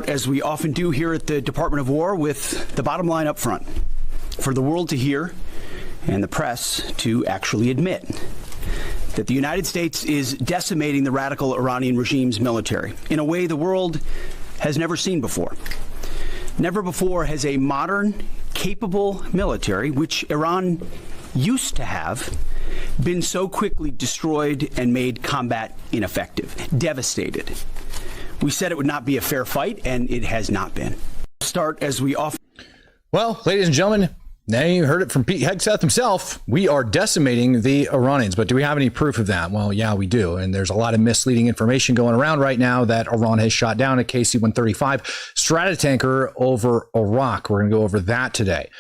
start, as we often do here at the Department of War, with the bottom line up front for the world to hear and the press to actually admit that the United States is decimating the radical Iranian regime's military in a way the world has never seen before. Never before has a modern, capable military, which Iran used to have, been so quickly destroyed and made combat ineffective, devastated. We said it would not be a fair fight, and it has not been. Start as we often. Well, ladies and gentlemen, now you heard it from Pete Hegseth himself. We are decimating the Iranians, but do we have any proof of that? Well, yeah, we do. And there's a lot of misleading information going around right now that Iran has shot down a KC-135 Stratotanker over Iraq. We're going to go over that today.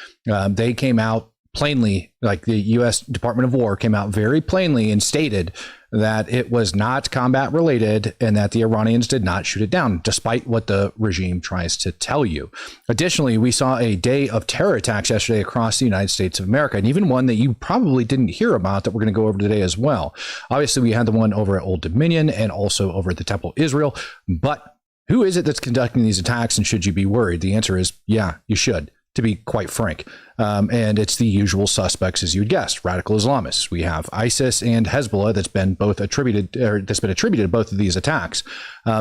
They came out plainly, like the U.S. Department of War came out very plainly and stated that it was not combat related and that the Iranians did not shoot it down, despite what the regime tries to tell you. Additionally, we saw a day of terror attacks yesterday across the United States of America, and even one that you probably didn't hear about that we're going to go over today as well. Obviously, we had the one over at Old Dominion and also over at the Temple Israel, but who is it that's conducting these attacks, and should you be worried? The answer is, yeah, you should, to be quite frank. And it's the usual suspects, as you would guess, radical Islamists. We have ISIS and Hezbollah that's been attributed to both of these attacks.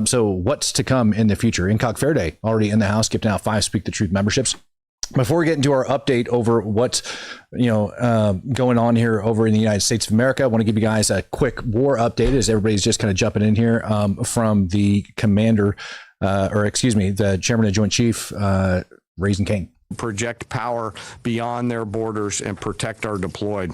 So what's to come in the future? Incog Fairday already in the house, gifting out 5 Speak the Truth memberships. Before we get into our update over what's going on here over in the United States of America, I want to give you guys a quick war update as everybody's just kind of jumping in here from the the chairman of Joint Chief, Raising King. Project power beyond their borders and protect our deployed.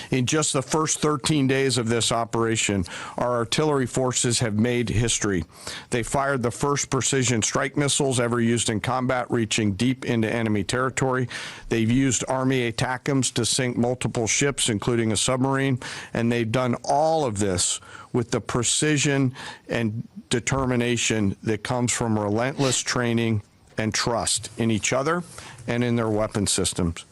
In just the first 13 days of this operation, our artillery forces have made history. They fired the first precision strike missiles ever used in combat, reaching deep into enemy territory. They've used Army ATACMS to sink multiple ships, including a submarine, and they've done all of this with the precision and determination that comes from relentless training and trust in each other and in their weapon systems.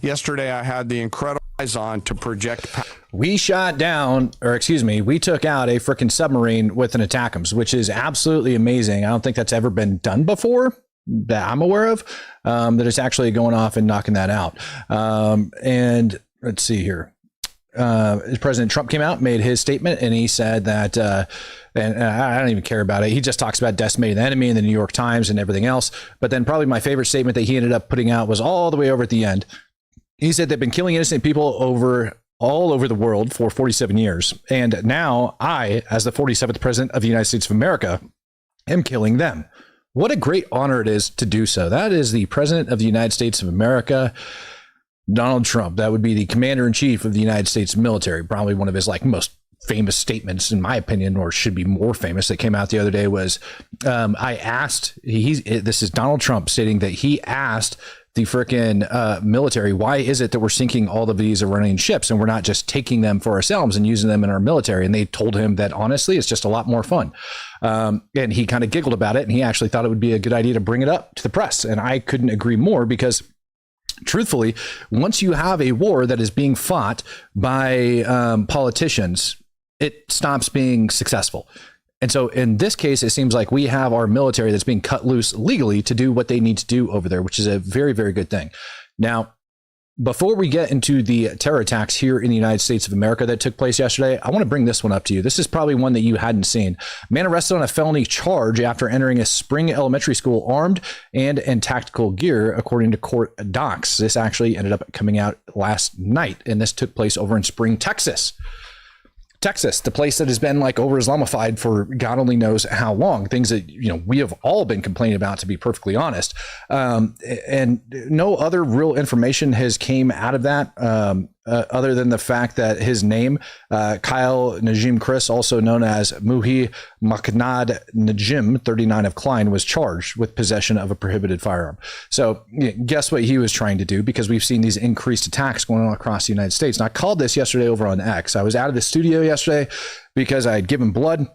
Yesterday, I had the incredible eyes on to project power. We took out a freaking submarine with an ATACMS, which is absolutely amazing. I don't think that's ever been done before that I'm aware of, that it's actually going off and knocking that out. And let's see here. President Trump came out, made his statement, and he said that, and I don't even care about it. He just talks about decimating the enemy in the New York Times and everything else. But then probably my favorite statement that he ended up putting out was all the way over at the end. He said they've been killing innocent people all over the world for 47 years. And now I, as the 47th president of the United States of America, am killing them. What a great honor it is to do so. That is the president of the United States of America, Donald Trump. That would be the commander in chief of the United States military. Probably one of his most famous statements, in my opinion, or should be more famous, that came out the other day was, this is Donald Trump stating that he asked the frickin' military, why is it that we're sinking all of these Iranian ships and we're not just taking them for ourselves and using them in our military? And they told him that, honestly, it's just a lot more fun. And he kind of giggled about it, and he actually thought it would be a good idea to bring it up to the press. And I couldn't agree more, because truthfully, once you have a war that is being fought by politicians, it stops being successful. And so in this case, it seems like we have our military that's being cut loose legally to do what they need to do over there, which is a very, very good thing. Now, before we get into the terror attacks here in the United States of America that took place yesterday, I want to bring this one up to you. This is probably one that you hadn't seen. Man arrested on a felony charge after entering a Spring Elementary School armed and in tactical gear, according to court docs. This actually ended up coming out last night, and this took place over in Spring, Texas. Texas, the place that has been over Islamified for God only knows how long, things that, we have all been complaining about, to be perfectly honest. And no other real information has came out of that, other than the fact that his name, Kyle Najim Chris, also known as Muhi Maknad Najim, 39 of Klein, was charged with possession of a prohibited firearm. So guess what he was trying to do, because we've seen these increased attacks going on across the United States. And I called this yesterday over on X. I was out of the studio yesterday because I had given blood,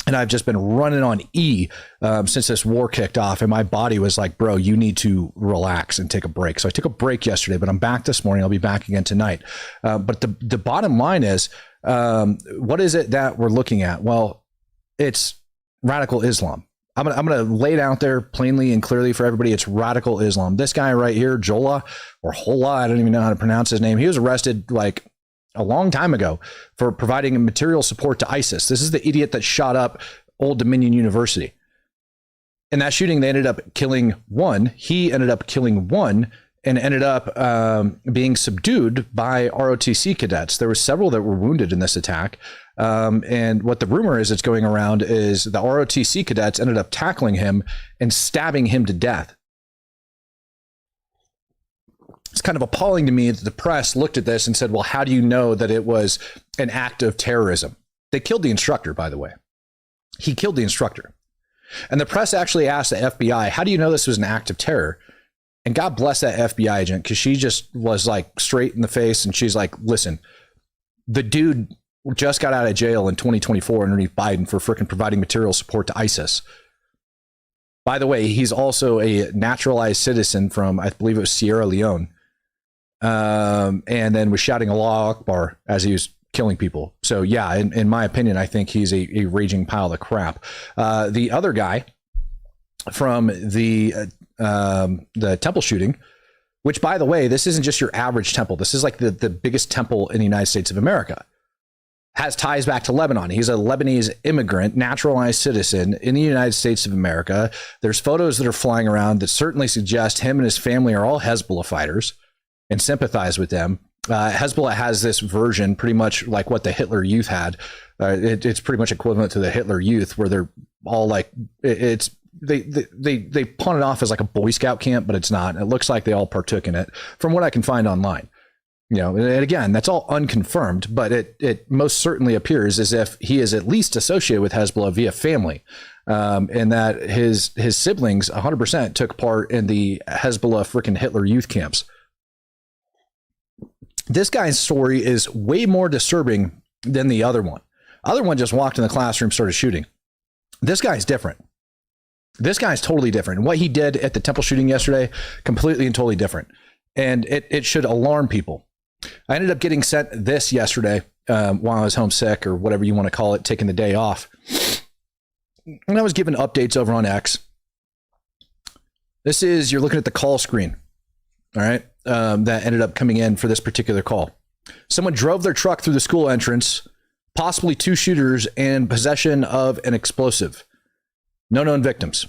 and I've just been running on E since this war kicked off. And my body was like, bro, you need to relax and take a break. So I took a break yesterday, but I'm back this morning. I'll be back again tonight. But the bottom line is, what is it that we're looking at? Well, it's radical Islam. I'm gonna lay it out there plainly and clearly for everybody. It's radical Islam. This guy right here, Jola or Hola, I don't even know how to pronounce his name. He was arrested like a long time ago for providing material support to ISIS. This is the idiot that shot up Old Dominion University. In that shooting, they ended up killing one. He ended up killing one and ended up being subdued by ROTC cadets. There were several that were wounded in this attack. And what the rumor is that's going around is the ROTC cadets ended up tackling him and stabbing him to death. It's kind of appalling to me that the press looked at this and said, well, how do you know that it was an act of terrorism? They killed the instructor, by the way. He killed the instructor. And the press actually asked the FBI, how do you know this was an act of terror? And God bless that FBI agent, because she just was like straight in the face. And she's like, listen, the dude just got out of jail in 2024 underneath Biden for freaking providing material support to ISIS. By the way, he's also a naturalized citizen from, I believe it was Sierra Leone. And then was shouting Allahu Akbar as he was killing people. So yeah, in my opinion, I think he's a raging pile of crap. The other guy from the temple shooting, which by the way, this isn't just your average temple. This is like the biggest temple in the United States of America. Has ties back to Lebanon. He's a Lebanese immigrant, naturalized citizen in the United States of America. There's photos that are flying around that certainly suggest him and his family are all Hezbollah fighters and sympathize with them. Hezbollah has this version pretty much like what the Hitler Youth had. It's pretty much equivalent to the Hitler Youth, where they're all like, they pawn it off as like a Boy Scout camp, but it's not. It looks like they all partook in it from what I can find online. You know, and again, that's all unconfirmed, but it most certainly appears as if he is at least associated with Hezbollah via family, and that his siblings 100% took part in the Hezbollah freaking Hitler Youth camps. This guy's story is way more disturbing than the other one. Other one just walked in the classroom, started shooting. This guy's different. This guy's totally different. What he did at the temple shooting yesterday, completely and totally different. And it should alarm people. I ended up getting sent this yesterday while I was homesick, or whatever you want to call it, taking the day off. And I was given updates over on X. This is, you're looking at the call screen. All right. That ended up coming in for this particular call. Someone drove their truck through the school entrance, possibly 2 shooters and possession of an explosive. No known victims.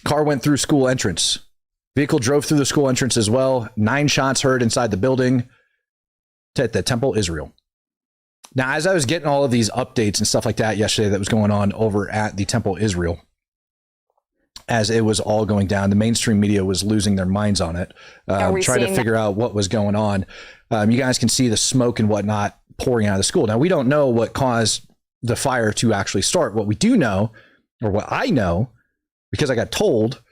Car went through school entrance. Vehicle drove through the school entrance as well. 9 shots heard inside the building at the Temple Israel. Now, as I was getting all of these updates and stuff like that yesterday that was going on over at the Temple Israel, as it was all going down, the mainstream media was losing their minds on it, trying to figure out what was going on. You guys can see the smoke and whatnot pouring out of the school. Now, we don't know what caused the fire to actually start. What we do know, or what I know, because I got told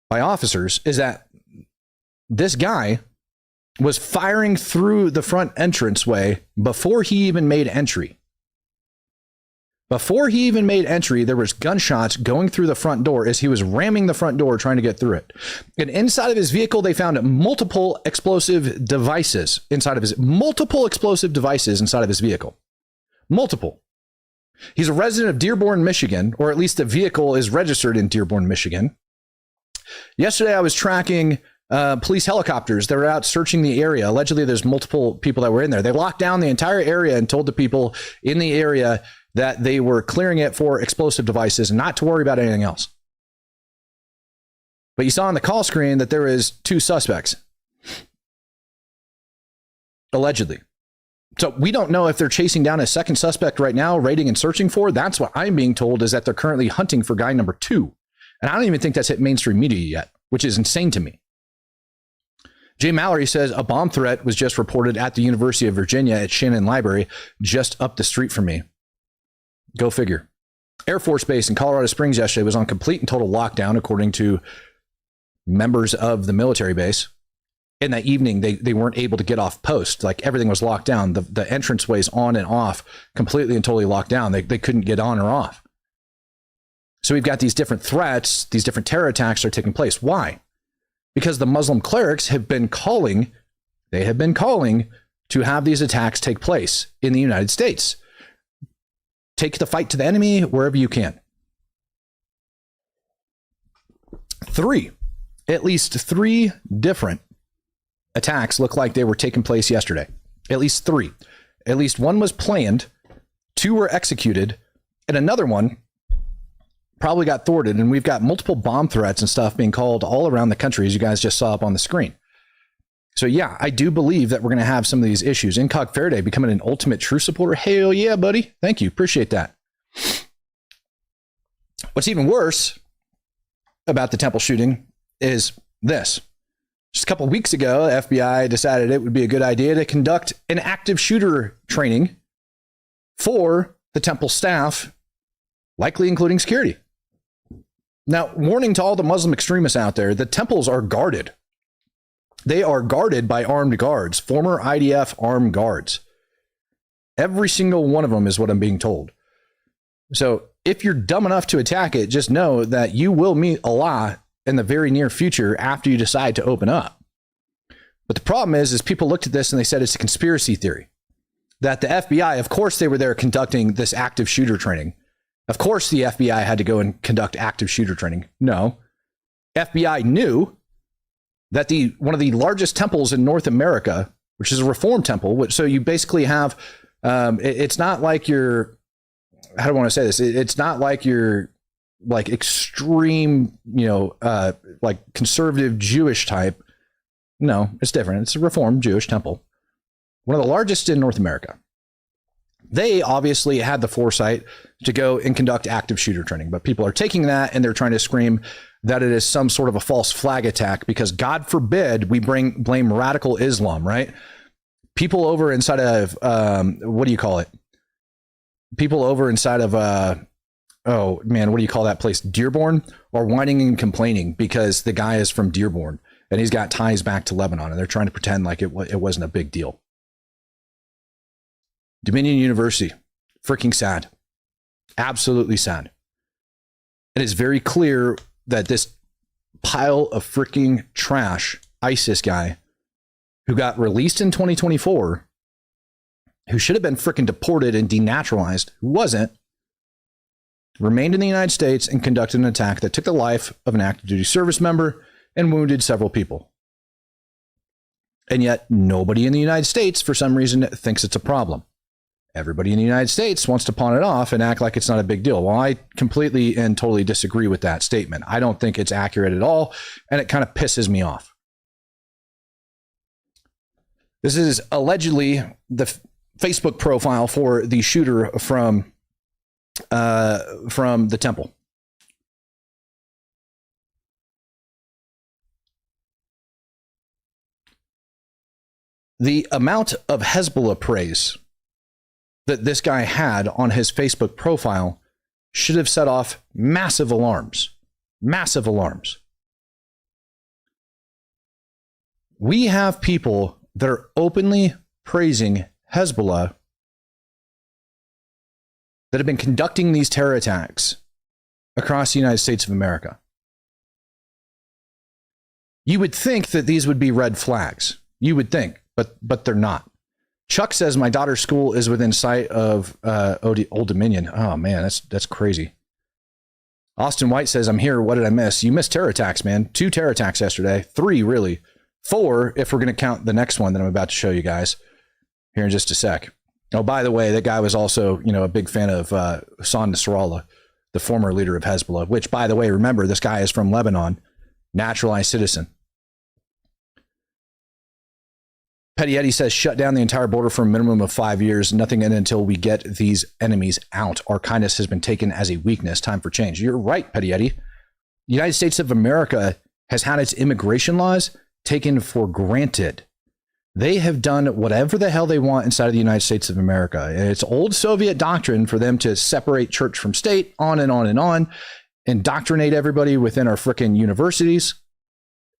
by officers, is that this guy was firing through the front entranceway before he even made entry. Before he even made entry, there was gunshots going through the front door as he was ramming the front door trying to get through it. And inside of his vehicle, they found multiple explosive devices inside of his vehicle. Multiple. He's a resident of Dearborn, Michigan, or at least the vehicle is registered in Dearborn, Michigan. Yesterday, I was tracking police helicopters that were out searching the area. Allegedly, there's multiple people that were in there. They locked down the entire area and told the people in the area that they were clearing it for explosive devices and not to worry about anything else. But you saw on the call screen that there is 2 suspects. Allegedly. So we don't know if they're chasing down a second suspect right now, raiding and searching for. That's what I'm being told, is that they're currently hunting for guy number 2. And I don't even think that's hit mainstream media yet, which is insane to me. Jay Mallory says a bomb threat was just reported at the University of Virginia at Shannon Library, just up the street from me. Go figure. Air Force Base in Colorado Springs yesterday was on complete and total lockdown, according to members of the military base. In that evening, they weren't able to get off post. Like, everything was locked down. The entranceways on and off, completely and totally locked down. They couldn't get on or off. So we've got these different threats, these different terror attacks are taking place. Why? Because the Muslim clerics have been calling to have these attacks take place in the United States. Take the fight to the enemy wherever you can. At least three different attacks look like they were taking place yesterday. At least three. At least one was planned, two were executed, and another one probably got thwarted. And we've got multiple bomb threats and stuff being called all around the country, as you guys just saw up on the screen. So yeah, I do believe that we're going to have some of these issues. Incog Faraday becoming an ultimate true supporter. Hell yeah, buddy. Thank you. Appreciate that. What's even worse about the Temple shooting is this. Just a couple of weeks ago, the FBI decided it would be a good idea to conduct an active shooter training for the Temple staff, likely including security. Now, warning to all the Muslim extremists out there, the temples are guarded. They are guarded by armed guards, former IDF armed guards. Every single one of them is what I'm being told. So if you're dumb enough to attack it, just know that you will meet Allah in the very near future after you decide to open up. But the problem is people looked at this and they said it's a conspiracy theory. That the FBI, of course, they were there conducting this active shooter training. Of course, the FBI had to go and conduct active shooter training. No. FBI knew that one of the largest temples in North America, which is a Reform temple, which, so you basically have, it's not like you're, how do I want to say this? It's not like you're like extreme, like conservative Jewish type. No, it's different. It's a Reformed Jewish temple. One of the largest in North America. They obviously had the foresight to go and conduct active shooter training, but people are taking that and they're trying to scream that it is some sort of a false flag attack because God forbid we blame radical Islam, right? People over inside of, what do you call it? People over inside of, oh man, what do you call that place? Dearborn are whining and complaining because the guy is from Dearborn and he's got ties back to Lebanon and they're trying to pretend like it wasn't a big deal. Dominion University, freaking sad. Absolutely sad. It is very clear that this pile of freaking trash, ISIS guy, who got released in 2024, who should have been freaking deported and denaturalized, who wasn't, remained in the United States and conducted an attack that took the life of an active duty service member and wounded several people. And yet nobody in the United States, for some reason, thinks it's a problem. Everybody in the United States wants to pawn it off and act like it's not a big deal. Well, I completely and totally disagree with that statement. I don't think it's accurate at all, and it kind of pisses me off. This is allegedly the Facebook profile for the shooter from the temple. The amount of Hezbollah praise that this guy had on his Facebook profile should have set off massive alarms. Massive alarms. We have people that are openly praising Hezbollah that have been conducting these terror attacks across the United States of America. You would think that these would be red flags. You would think, but they're not. Chuck says my daughter's school is within sight of Old Dominion. Oh man, that's crazy. Austin White says, I'm here. What did I miss? You missed terror attacks, man. 2 terror attacks yesterday. 3, really. 4, if we're going to count the next one that I'm about to show you guys here in just a sec. Oh, by the way, that guy was also, a big fan of Hassan Nasrallah, the former leader of Hezbollah, which, by the way, remember, this guy is from Lebanon, naturalized citizen. Petty Eddie says, shut down the entire border for a minimum of 5 years. Nothing in until we get these enemies out. Our kindness has been taken as a weakness. Time for change. You're right, Petty Eddie. The United States of America has had its immigration laws taken for granted. They have done whatever the hell they want inside of the United States of America. And it's old Soviet doctrine for them to separate church from state, on and on and on, indoctrinate everybody within our frickin' universities,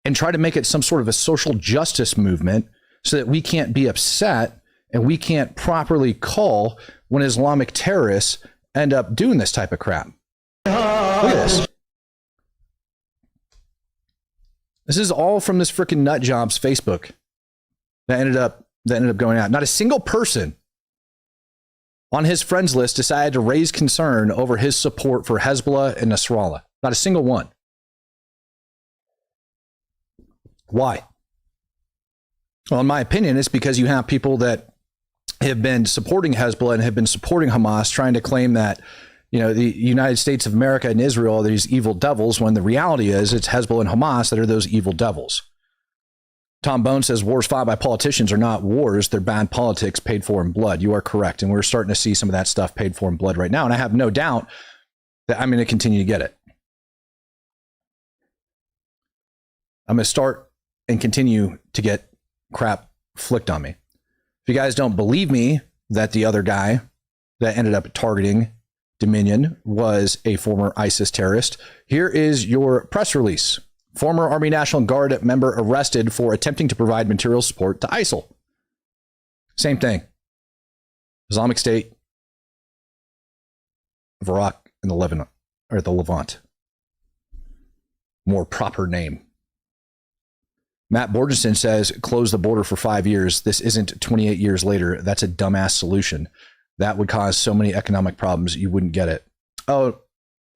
and try to make it some sort of a social justice movement so that we can't be upset and we can't properly call when Islamic terrorists end up doing this type of crap. Look at this. This is all from this freaking nut job's Facebook that ended up going out. Not a single person on his friends list decided to raise concern over his support for Hezbollah and Nasrallah. Not a single one. Why? Well, in my opinion, it's because you have people that have been supporting Hezbollah and have been supporting Hamas, trying to claim that, the United States of America and Israel are these evil devils, when the reality is it's Hezbollah and Hamas that are those evil devils. Tom Bone says wars fought by politicians are not wars. They're bad politics paid for in blood. You are correct. And we're starting to see some of that stuff paid for in blood right now. And I have no doubt that I'm going to continue to get it. I'm going to start and continue to get crap flicked on me. If you guys don't believe me that the other guy that ended up targeting Dominion was a former ISIS terrorist, here is your press release. Former Army National Guard member arrested for attempting to provide material support to ISIL. Same thing. Islamic State of Iraq and the Lebanon, or the Levant. More proper name. Matt Borgeson says, close the border for 5 years. This isn't 28 years later. That's a dumbass solution. That would cause so many economic problems. You wouldn't get it. Oh,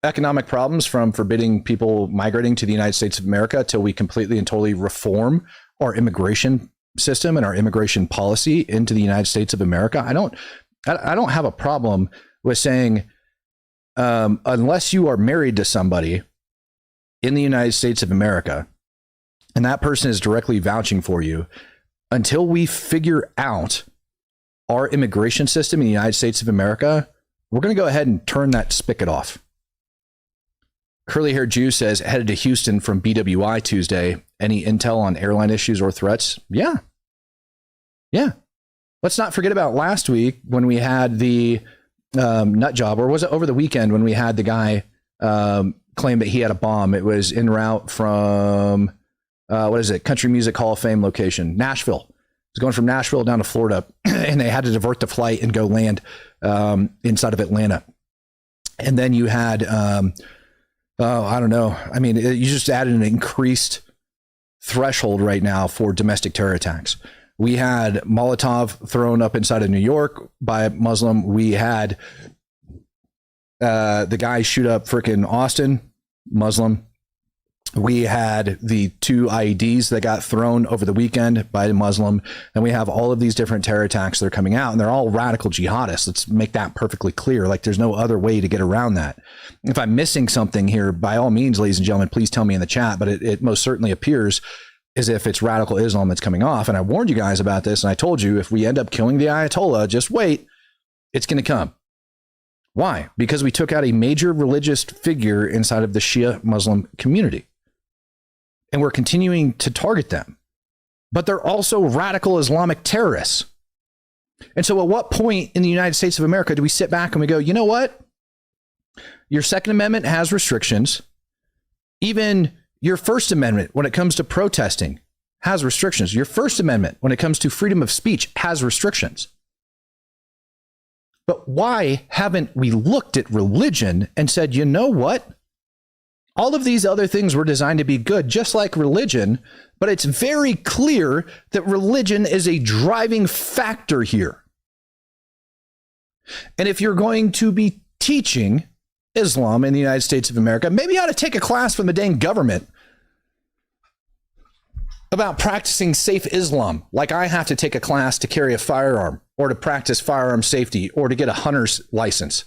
economic problems from forbidding people migrating to the United States of America till we completely and totally reform our immigration system and our immigration policy into the United States of America. I don't have a problem with saying, unless you are married to somebody in the United States of America, and that person is directly vouching for you, until we figure out our immigration system in the United States of America, we're going to go ahead and turn that spigot off. Curly Hair Jew says, headed to Houston from BWI Tuesday. Any intel on airline issues or threats? Yeah. Let's not forget about last week when we had the nut job, or was it over the weekend when we had the guy claim that he had a bomb? It was en route from, Country Music Hall of Fame location, Nashville. He was going from Nashville down to Florida, and they had to divert the flight and go land inside of Atlanta. And then you had... I don't know. I mean, you just added an increased threshold right now for domestic terror attacks. We had Molotov thrown up inside of New York by a Muslim. We had the guy shoot up frickin' Austin, Muslim. We had the 2 IEDs that got thrown over the weekend by a Muslim. And we have all of these different terror attacks that are coming out, and they're all radical jihadists. Let's make that perfectly clear. Like, there's no other way to get around that. If I'm missing something here, by all means, ladies and gentlemen, please tell me in the chat. But it most certainly appears as if it's radical Islam that's coming off. And I warned you guys about this. And I told you, if we end up killing the Ayatollah, just wait, it's going to come. Why? Because we took out a major religious figure inside of the Shia Muslim community. And we're continuing to target them. But they're also radical Islamic terrorists. And so at what point in the United States of America do we sit back and we go, you know what? Your Second Amendment has restrictions. Even your First Amendment, when it comes to protesting, has restrictions. Your First Amendment, when it comes to freedom of speech, has restrictions. But why haven't we looked at religion and said, you know what? All of these other things were designed to be good, just like religion, but it's very clear that religion is a driving factor here. And if you're going to be teaching Islam in the United States of America, maybe you ought to take a class from the dang government about practicing safe Islam, like I have to take a class to carry a firearm or to practice firearm safety or to get a hunter's license.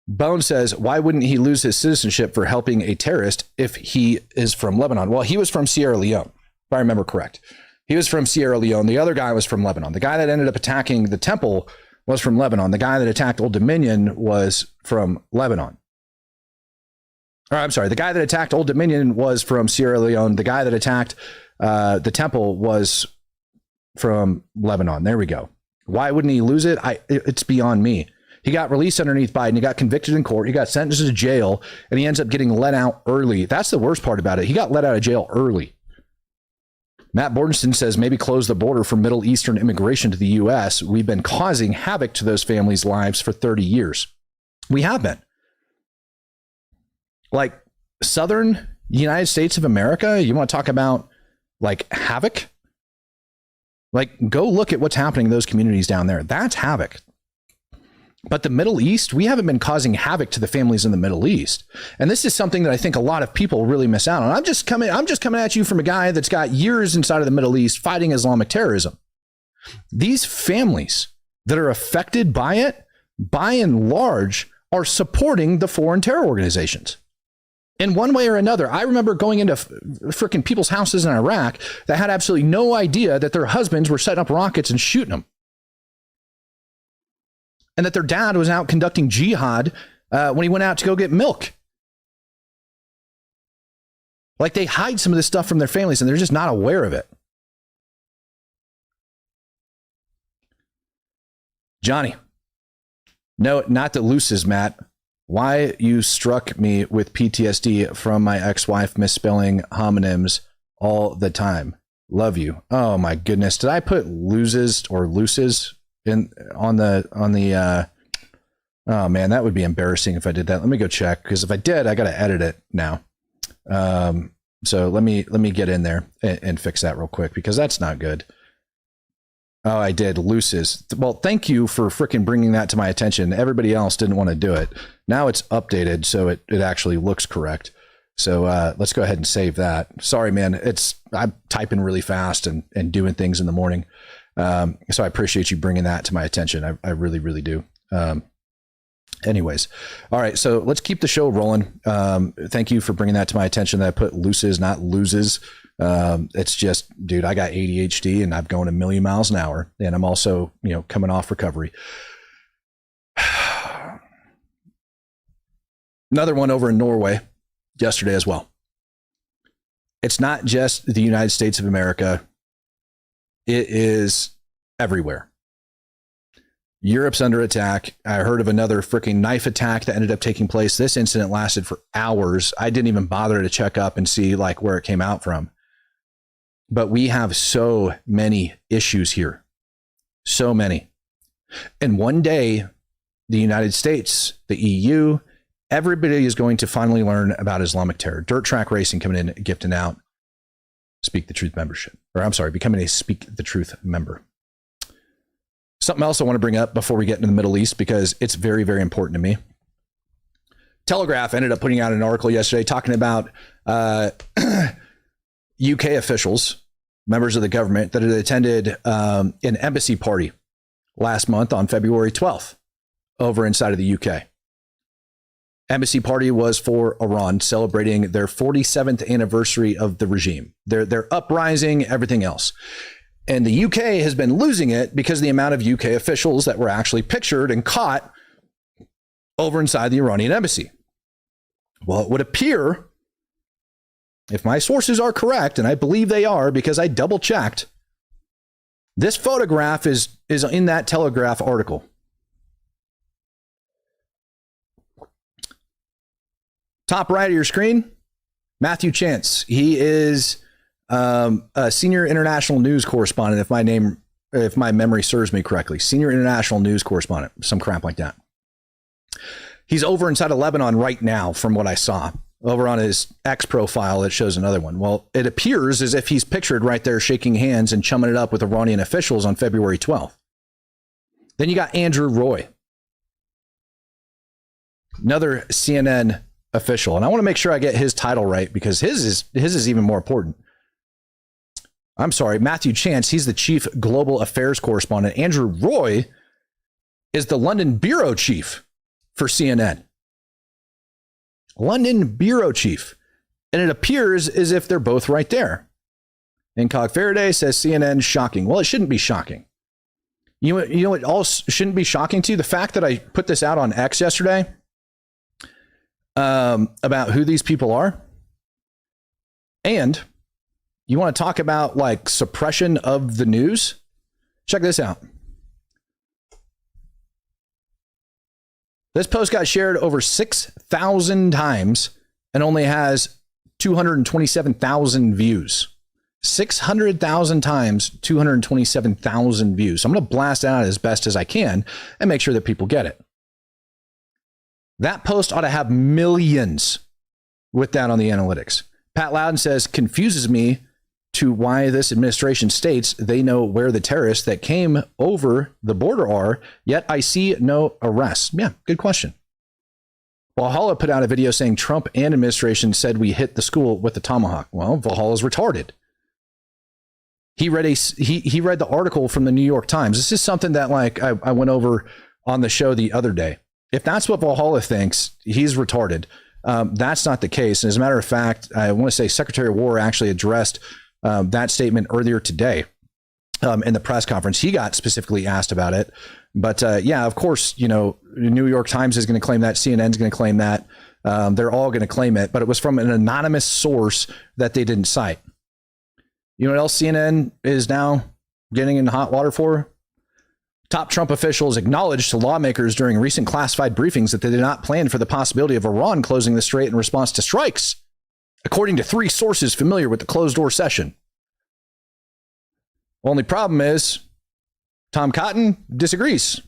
Bone says, why wouldn't he lose his citizenship for helping a terrorist if he is from Lebanon? Well, he was from Sierra Leone, if I remember correct. He was from Sierra Leone. The other guy was from Lebanon. The guy that ended up attacking the temple was from Lebanon. The guy that attacked Old Dominion was from Lebanon. Or, I'm sorry, the guy that attacked Old Dominion was from Sierra Leone. The guy that attacked the temple was from Lebanon. There we go. Why wouldn't he lose it? It's beyond me. He got released underneath Biden. He got convicted in court. He got sentenced to jail, and he ends up getting let out early. That's the worst part about it. He got let out of jail early. Matt Bordenson says, maybe close the border for Middle Eastern immigration to the U.S. We've been causing havoc to those families' lives for 30 years. We have been. Like Southern United States of America, you want to talk about like havoc? Like, go look at what's happening in those communities down there. That's havoc. But the Middle East, we haven't been causing havoc to the families in the Middle East. And this is something that I think a lot of people really miss out on. I'm just coming at you from a guy that's got years inside of the Middle East fighting Islamic terrorism. These families that are affected by it, by and large, are supporting the foreign terror organizations in one way or another. I remember going into freaking people's houses in Iraq that had absolutely no idea that their husbands were setting up rockets and shooting them, and that their dad was out conducting jihad when he went out to go get milk. Like, they hide some of this stuff from their families and they're just not aware of it. Johnny, no, not the looses, Matt. Why you struck me with PTSD from my ex-wife misspelling homonyms all the time. Love you. Oh my goodness. Did I put loses or looses in on the oh man, that would be embarrassing if I did that. Let me go check, because if I did, I got to edit it now. So let me get in there and fix that real quick, because that's not good. Oh, I did. Looses. Well, thank you for freaking bringing that to my attention. Everybody else didn't want to do it. Now it's updated, so it actually looks correct. So let's go ahead and save that. Sorry, man. I'm typing really fast and doing things in the morning. So I appreciate you bringing that to my attention. I really, really do. Anyways. All right. So let's keep the show rolling. Thank you for bringing that to my attention, that I put looses, not loses. It's just, dude, I got ADHD and I'm going a million miles an hour, and I'm also, coming off recovery. Another one over in Norway yesterday as well. It's not just the United States of America. It is everywhere. Europe's under attack. I heard of another freaking knife attack that ended up taking place. This incident lasted for hours. I didn't even bother to check up and see where it came out from. But we have so many issues here. So many. And one day, the United States, the EU, everybody is going to finally learn about Islamic terror. Dirt Track Racing coming in, gifting out Speak the Truth membership. Or I'm sorry, becoming a Speak the Truth member. Something else I want to bring up before we get into the Middle East, because it's very, very important to me. Telegraph ended up putting out an article yesterday talking about UK officials, members of the government, that had attended an embassy party last month on February 12th over inside of the UK. Embassy party was for Iran, celebrating their 47th anniversary of the regime, their uprising, everything else. And the UK has been losing it because of the amount of UK officials that were actually pictured and caught over inside the Iranian embassy. Well, it would appear, if my sources are correct, and I believe they are because I double checked, this photograph is in that Telegraph article. Top right of your screen, Matthew Chance. He is a senior international news correspondent, if my memory serves me correctly. Senior international news correspondent, some crap like that. He's over inside of Lebanon right now, from what I saw. Over on his X profile, it shows another one. Well, it appears as if he's pictured right there shaking hands and chumming it up with Iranian officials on February 12th. Then you got Andrew Roy, another CNN official. And I want to make sure I get his title right, because his is even more important. I'm sorry, Matthew Chance, he's the chief global affairs correspondent. Andrew Roy is the London bureau chief for CNN. London bureau chief. And it appears as if they're both right there. And Cog Faraday says CNN shocking. Well, it shouldn't be shocking. You know what else shouldn't be shocking to you? The fact that I put this out on X yesterday about who these people are. And you want to talk about suppression of the news? Check this out. This post got shared over 6,000 times and only has 227,000 views. 600,000 times, 227,000 views. So I'm going to blast it out as best as I can and make sure that people get it. That post ought to have millions with that on the analytics. Pat Loudon says, confuses me to why this administration states they know where the terrorists that came over the border are, yet I see no arrests. Yeah, good question. Valhalla put out a video saying Trump and administration said we hit the school with the tomahawk. Well, Valhalla's retarded. He read the article from the New York Times. This is something that I went over on the show the other day. If that's what Valhalla thinks, he's retarded. That's not the case. And as a matter of fact, I want to say Secretary of War actually addressed that statement earlier today in the press conference. He got specifically asked about it. But yeah, of course, the New York Times is going to claim that. CNN's going to claim that. They're all going to claim it. But it was from an anonymous source that they didn't cite. You know what else CNN is now getting in hot water for? Top Trump officials acknowledged to lawmakers during recent classified briefings that they did not plan for the possibility of Iran closing the strait in response to strikes, according to 3 sources familiar with the closed-door session. Only problem is Tom Cotton disagrees.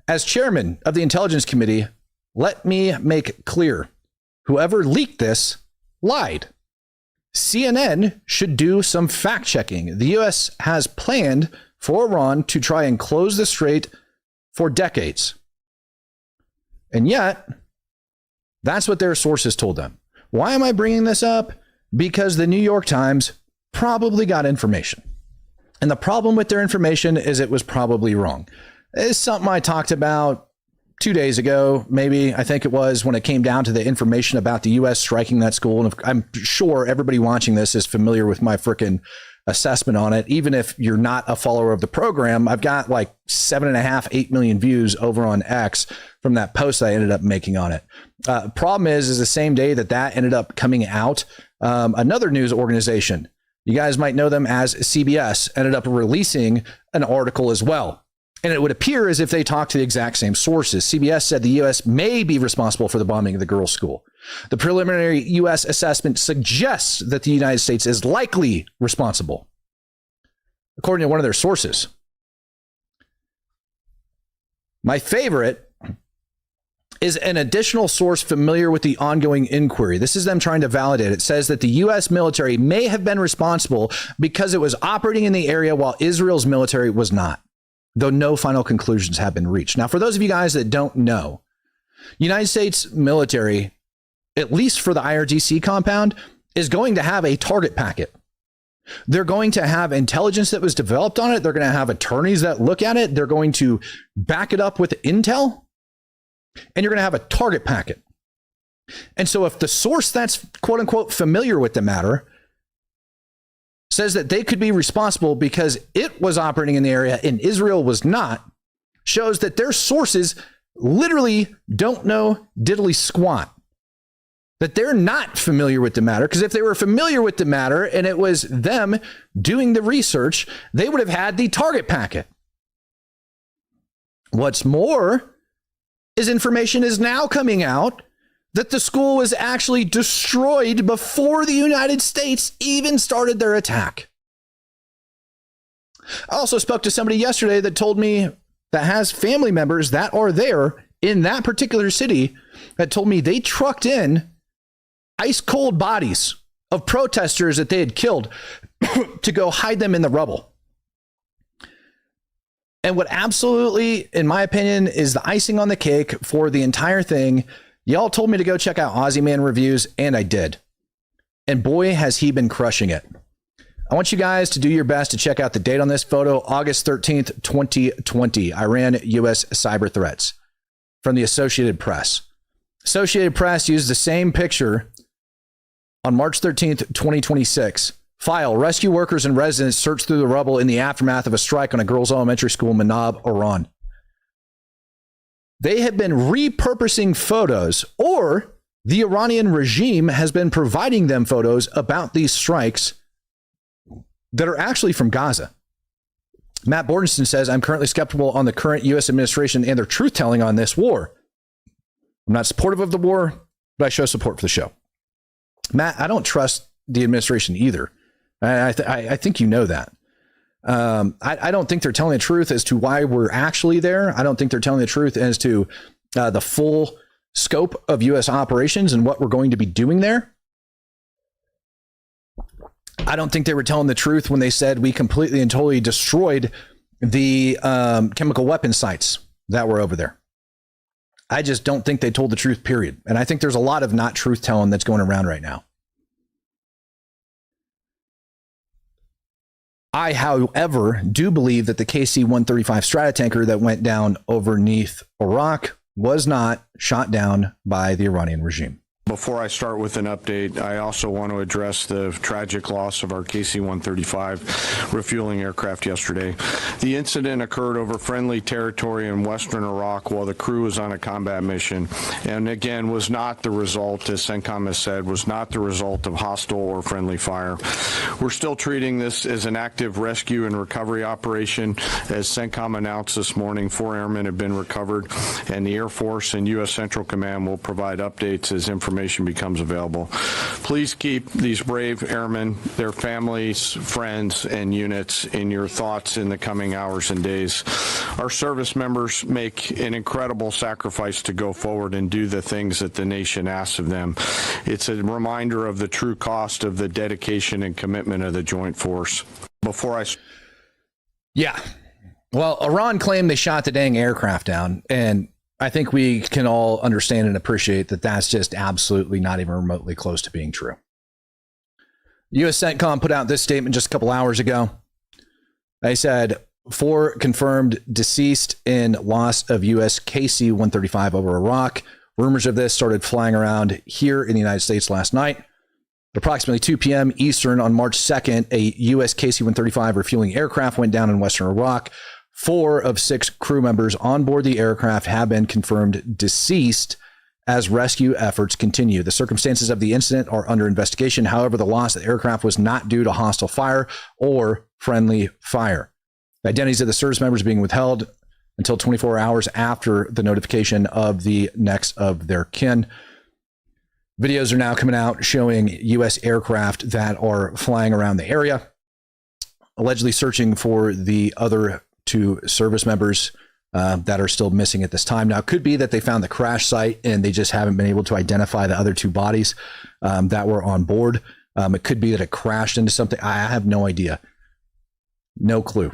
As chairman of the Intelligence Committee, let me make clear, whoever leaked this lied. CNN should do some fact-checking. The U.S. has planned for Iran to try and close the strait for decades. And yet, that's what their sources told them. Why am I bringing this up? Because the New York Times probably got information. And the problem with their information is it was probably wrong. It's something I talked about 2 days ago, maybe, I think it was, when it came down to the information about the U.S. striking that school. And I'm sure everybody watching this is familiar with my frickin' assessment on it. Even if you're not a follower of the program, I've got like 7.5, 8 million views over on X from that post I ended up making on it. Problem is the same day that ended up coming out, another news organization, you guys might know them as CBS, ended up releasing an article as well. And it would appear as if they talked to the exact same sources. CBS said the U.S. may be responsible for the bombing of the girls' school. The preliminary U.S. assessment suggests that the United States is likely responsible, according to one of their sources. My favorite is an additional source familiar with the ongoing inquiry. This is them trying to validate. It says that the U.S. military may have been responsible because it was operating in the area while Israel's military was not, though no final conclusions have been reached. Now, for those of you guys that don't know, United States military, at least for the IRGC compound, is going to have a target packet. They're going to have intelligence that was developed on it. They're going to have attorneys that look at it. They're going to back it up with intel. And you're going to have a target packet. And so if the source that's quote unquote familiar with the matter says that they could be responsible because it was operating in the area and Israel was not, shows that their sources literally don't know diddly squat. That they're not familiar with the matter, because if they were familiar with the matter and it was them doing the research, they would have had the target packet. What's more is information is now coming out that the school was actually destroyed before the United States even started their attack. I also spoke to somebody yesterday that told me that has family members that are there in that particular city that told me they trucked in ice cold bodies of protesters that they had killed to go hide them in the rubble. And what absolutely, in my opinion, is the icing on the cake for the entire thing, y'all told me to go check out Aussie Man reviews, and I did. And boy, has he been crushing it. I want you guys to do your best to check out the date on this photo, August 13th, 2020, Iran-U.S. cyber threats from the Associated Press. Associated Press used the same picture on March 13th, 2026. File, rescue workers and residents search through the rubble in the aftermath of a strike on a girls' elementary school in Manab, Iran. They have been repurposing photos, or the Iranian regime has been providing them photos about these strikes that are actually from Gaza. Matt Bordenson says, I'm currently skeptical on the current U.S. administration and their truth-telling on this war. I'm not supportive of the war, but I show support for the show. Matt, I don't trust the administration either. I think you know that. I don't think they're telling the truth as to why we're actually there. I don't think they're telling the truth as to the full scope of U.S. operations and what we're going to be doing there. I don't think they were telling the truth when they said we completely and totally destroyed the chemical weapon sites that were over there. I just don't think they told the truth, period. And I think there's a lot of not truth telling that's going around right now. I, however, do believe that the KC-135 Stratotanker that went down overneath Iraq was not shot down by the Iranian regime. Before I start with an update, I also want to address the tragic loss of our KC-135 refueling aircraft yesterday. The incident occurred over friendly territory in western Iraq while the crew was on a combat mission, and again was not the result, as CENTCOM has said, was not the result of hostile or friendly fire. We're still treating this as an active rescue and recovery operation. As CENTCOM announced this morning, 4 airmen have been recovered, and the Air Force and U.S. Central Command will provide updates as information becomes available. Please keep these brave airmen, their families, friends, and units in your thoughts in the coming hours and days. Our service members make an incredible sacrifice to go forward and do the things that the nation asks of them. It's a reminder of the true cost of the dedication and commitment of the Joint Force. Yeah. Well, Iran claimed they shot the dang aircraft down, and I think we can all understand and appreciate that that's just absolutely not even remotely close to being true. U.S. CENTCOM put out this statement just a couple hours ago. They said 4 confirmed deceased in loss of U.S. KC-135 over Iraq. Rumors of this started flying around here in the United States last night. At approximately 2 p.m. Eastern on March 2nd, a U.S. KC-135 refueling aircraft went down in western Iraq. 4 of 6 crew members on board the aircraft have been confirmed deceased as rescue efforts continue. The circumstances of the incident are under investigation. However, the loss of the aircraft was not due to hostile fire or friendly fire. The identities of the service members being withheld until 24 hours after the notification of the next of their kin. Videos are now coming out showing U.S. aircraft that are flying around the area, allegedly searching for the other 2 service members that are still missing at this time. Now, it could be that they found the crash site and they just haven't been able to identify the other 2 bodies that were on board. It could be that it crashed into something. I have no idea. No clue.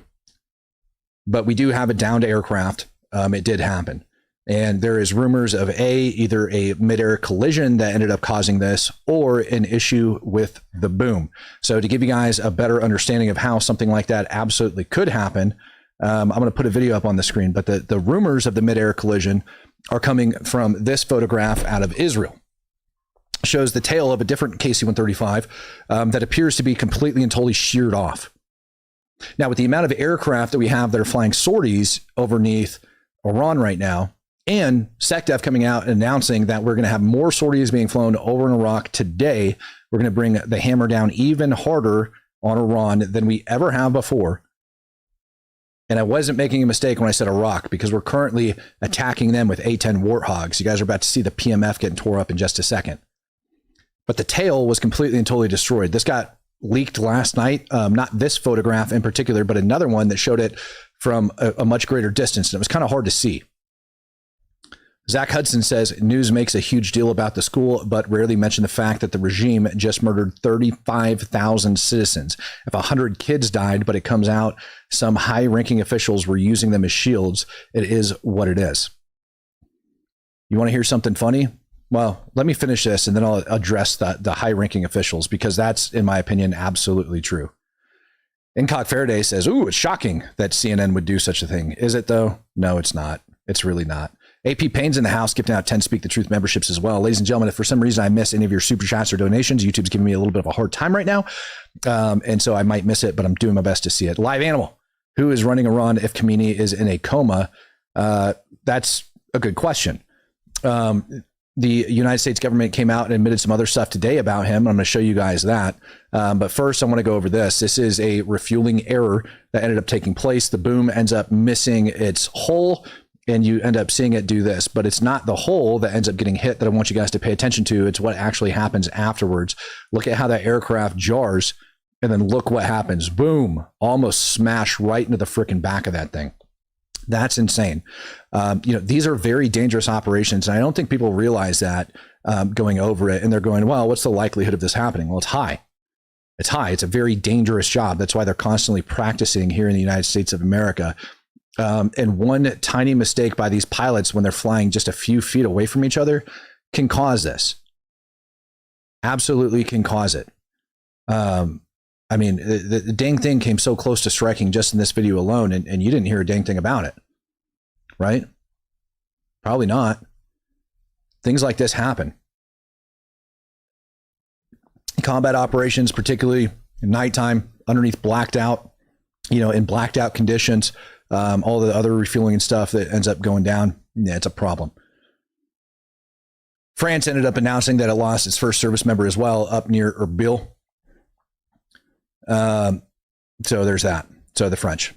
But we do have a downed aircraft. It did happen. And there is rumors of either a midair collision that ended up causing this or an issue with the boom. So to give you guys a better understanding of how something like that absolutely could happen, I'm going to put a video up on the screen, but the rumors of the midair collision are coming from this photograph out of Israel. It shows the tail of a different KC-135 that appears to be completely and totally sheared off. Now, with the amount of aircraft that we have that are flying sorties overneath Iran right now, and SecDef coming out and announcing that we're going to have more sorties being flown over in Iraq today, we're going to bring the hammer down even harder on Iran than we ever have before. And I wasn't making a mistake when I said Iraq, because we're currently attacking them with A-10 Warthogs. You guys are about to see the PMF getting tore up in just a second. But the tail was completely and totally destroyed. This got leaked last night. Not this photograph in particular, but another one that showed it from a much greater distance. And it was kind of hard to see. Zach Hudson says news makes a huge deal about the school, but rarely mention the fact that the regime just murdered 35,000 citizens. If 100 kids died, but it comes out some high-ranking officials were using them as shields, it is what it is. You want to hear something funny? Well, let me finish this and then I'll address the high-ranking officials, because that's, in my opinion, absolutely true. Incock Faraday says, ooh, it's shocking that CNN would do such a thing. Is it, though? No, it's not. It's really not. AP Payne's in the house, gifting out 10 Speak the Truth memberships as well. Ladies and gentlemen, if for some reason I miss any of your super chats or donations, YouTube's giving me a little bit of a hard time right now. And so I might miss it, but I'm doing my best to see it. Live Animal, who is running Iran if Khamenei is in a coma? That's a good question. The United States government came out and admitted some other stuff today about him. I'm going to show you guys that. But first, I want to go over this. This is a refueling error that ended up taking place. The boom ends up missing its hole, and you end up seeing it do this. But it's not the hole that ends up getting hit that I want you guys to pay attention to. It's what actually happens afterwards. Look at how that aircraft jars, and then look what happens. Boom, almost smash right into the freaking back of that thing. That's insane. These are very dangerous operations, and I don't think people realize that going over it. And they're going, well, what's the likelihood of this happening? Well, it's high. It's high. It's a very dangerous job. That's why they're constantly practicing here in the United States of America. And one tiny mistake by these pilots when they're flying just a few feet away from each other can cause this. Absolutely can cause it. I mean, the dang thing came so close to striking just in this video alone, and you didn't hear a dang thing about it, right? Probably not. Things like this happen. Combat operations, particularly at nighttime, underneath blacked out, in blacked out conditions, all the other refueling and stuff that ends up going down, yeah, it's a problem. France ended up announcing that it lost its first service member as well up near Erbil. So there's that. So the French.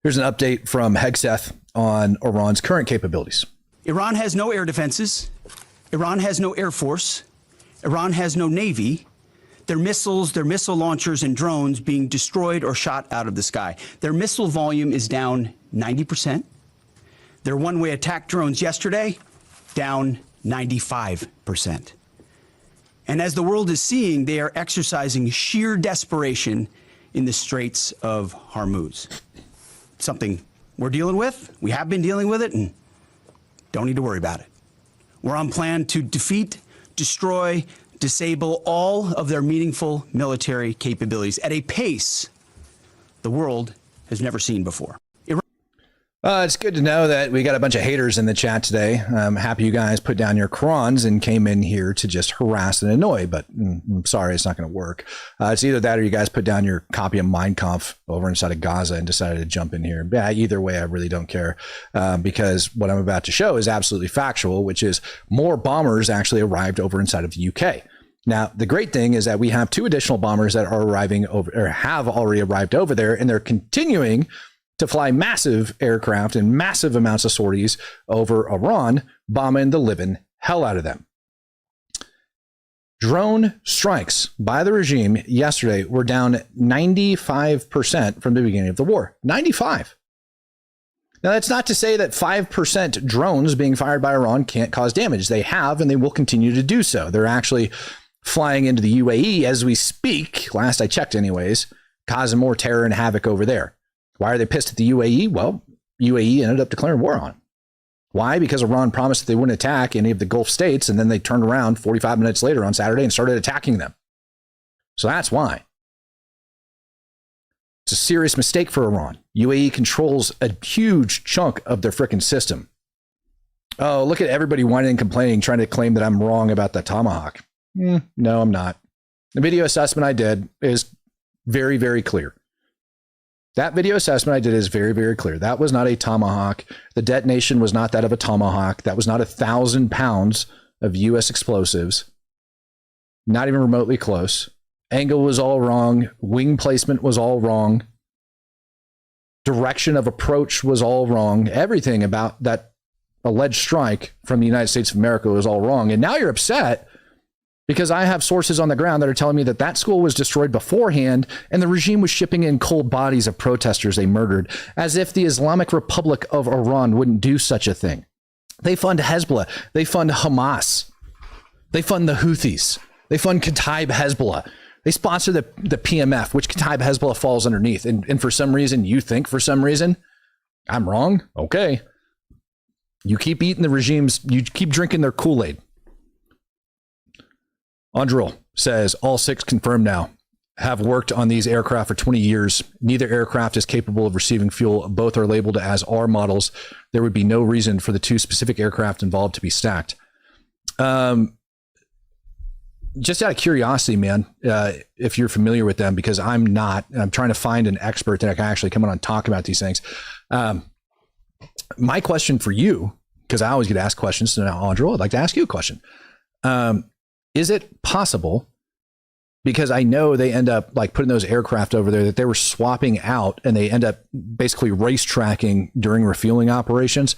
Here's an update from Hegseth on Iran's current capabilities. Iran has no air defenses. Iran has no air force. Iran has no navy. Their missiles, their missile launchers and drones being destroyed or shot out of the sky. Their missile volume is down 90%. Their one-way attack drones yesterday, down 95%. And as the world is seeing, they are exercising sheer desperation in the Straits of Hormuz. Something we're dealing with. We have been dealing with it and don't need to worry about it. We're on plan to defeat, destroy, disable all of their meaningful military capabilities at a pace the world has never seen before. It's good to know that we got a bunch of haters in the chat today. I'm happy you guys put down your Qurans and came in here to just harass and annoy, but I'm sorry, it's not going to work. It's either that or you guys put down your copy of Mein Kampf over inside of Gaza and decided to jump in here. Yeah, either way, I really don't care because what I'm about to show is absolutely factual, which is more bombers actually arrived over inside of the UK. Now, the great thing is that we have 2 additional bombers that are arriving over or have already arrived over there, and they're continuing to fly massive aircraft and massive amounts of sorties over Iran, bombing the living hell out of them. Drone strikes by the regime yesterday were down 95% from the beginning of the war. 95. Now, that's not to say that 5% drones being fired by Iran can't cause damage. They have, and they will continue to do so. They're actually flying into the UAE as we speak, last I checked anyways, causing more terror and havoc over there. Why are they pissed at the UAE? Well, UAE ended up declaring war on. Why? Because Iran promised that they wouldn't attack any of the Gulf states, and then they turned around 45 minutes later on Saturday and started attacking them. So that's why. It's a serious mistake for Iran. UAE controls a huge chunk of their frickin' system. Oh, look at everybody whining and complaining, trying to claim that I'm wrong about the Tomahawk. No, I'm not. The video assessment I did is very, very clear. That video assessment I did is very, very clear. That was not a Tomahawk. The detonation was not that of a Tomahawk. That was not 1,000 pounds of U.S. explosives. Not even remotely close. Angle was all wrong. Wing placement was all wrong. Direction of approach was all wrong. Everything about that alleged strike from the United States of America was all wrong. And now you're upset because I have sources on the ground that are telling me that that school was destroyed beforehand and the regime was shipping in cold bodies of protesters they murdered, as if the Islamic Republic of Iran wouldn't do such a thing. They fund Hezbollah. They fund Hamas. They fund the Houthis. They fund Kataib Hezbollah. They sponsor the PMF, which Kataib Hezbollah falls underneath. And for some reason, you think for some reason, I'm wrong? Okay. You keep eating the regimes, you keep drinking their Kool-Aid. Andril says, all 6 confirmed now. Have worked on these aircraft for 20 years. Neither aircraft is capable of receiving fuel. Both are labeled as R models. There would be no reason for the 2 specific aircraft involved to be stacked. Just out of curiosity, man, if you're familiar with them, because I'm not, I'm trying to find an expert that can actually come on and talk about these things. My question for you, because I always get asked questions, so now, Andril, I'd like to ask you a question. Is it possible, because I know they end up like putting those aircraft over there, that they were swapping out and they end up basically race tracking during refueling operations?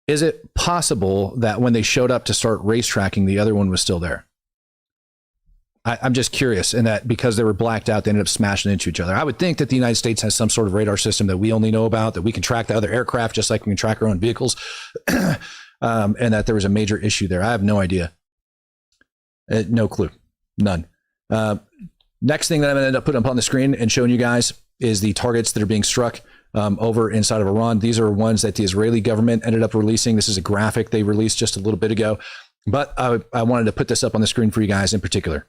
Is it possible that when they showed up to start race tracking, the other one was still there? I'm just curious, and that because they were blacked out, they ended up smashing into each other. I would think that the United States has some sort of radar system that we only know about, that we can track the other aircraft just like we can track our own vehicles, and that there was a major issue there. I have no idea. No clue. None. Next thing that I'm going to end up putting up on the screen and showing you guys is the targets that are being struck over inside of Iran. These are ones that the Israeli government ended up releasing. This is a graphic they released just a little bit ago, but I wanted to put this up on the screen for you guys in particular.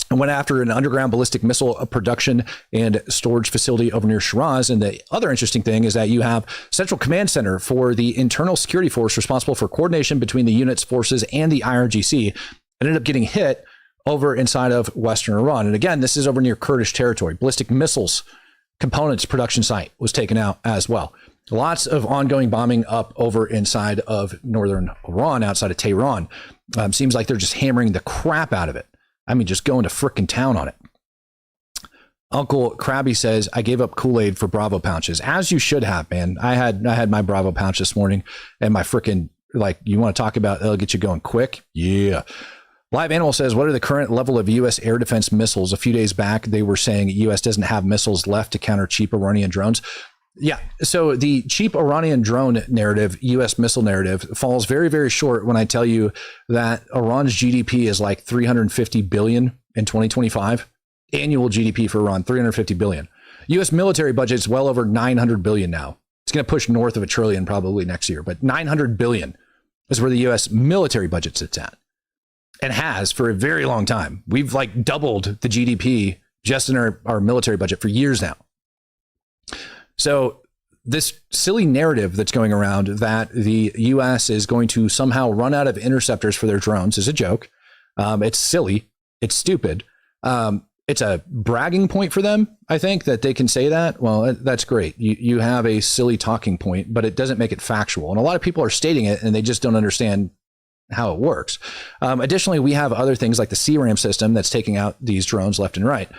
I went after an underground ballistic missile production and storage facility over near Shiraz. And the other interesting thing is that you have Central Command Center for the Internal Security Force responsible for coordination between the unit's forces and the IRGC ended up getting hit over inside of Western Iran. And again, this is over near Kurdish territory. Ballistic missiles components production site was taken out as well. Lots of ongoing bombing up over inside of northern Iran, outside of Tehran. Seems like they're just hammering the crap out of it. I mean, just going to frickin' town on it. Uncle Krabby says, I gave up Kool-Aid for Bravo pouches, as you should have, man. I had my Bravo pouch this morning, and my frickin', like, you want to talk about, it'll get you going quick? Yeah. Live Animal says, what are the current level of U.S. air defense missiles? A few days back, they were saying U.S. doesn't have missiles left to counter cheap Iranian drones. Yeah, so the cheap Iranian drone narrative, U.S. missile narrative, falls very, very short when I tell you that Iran's GDP is like $350 billion in 2025. Annual GDP for Iran, $350 billion. U.S. military budget is well over $900 billion now. It's going to push north of $1 trillion probably next year, but $900 billion is where the U.S. military budget sits at. And has for a very long time. We've like doubled the GDP just in our military budget for years now. So this silly narrative that's going around that the U.S. is going to somehow run out of interceptors for their drones is a joke. It's silly. It's stupid. It's a bragging point for them, I think, that they can say that. Well, that's great. You have a silly talking point, but it doesn't make it factual. And a lot of people are stating it and they just don't understand how it works. Additionally, we have other things like the CRAM system that's taking out these drones left and right.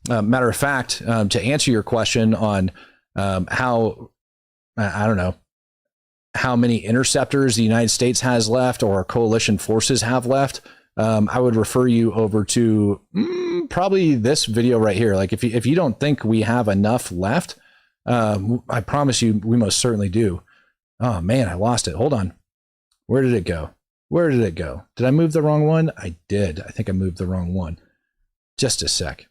Matter of fact, to answer your question on how, I don't know, how many interceptors the United States has left or coalition forces have left, I would refer you over to probably this video right here. Like if you don't think we have enough left, I promise you we most certainly do. Oh man, I lost it. Hold on. Where did it go? Where did it go? Did I move the wrong one? I did. I think I moved the wrong one. Just a sec.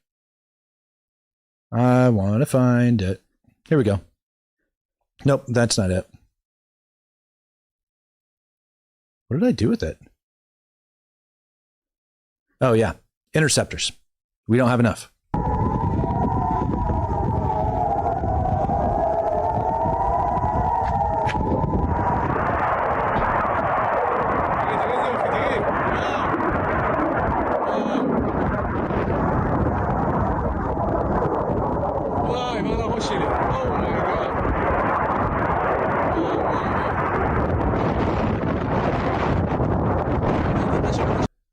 I want to find it. Here we go. Nope, that's not it. What did I do with it? Oh, yeah. Interceptors. We don't have enough.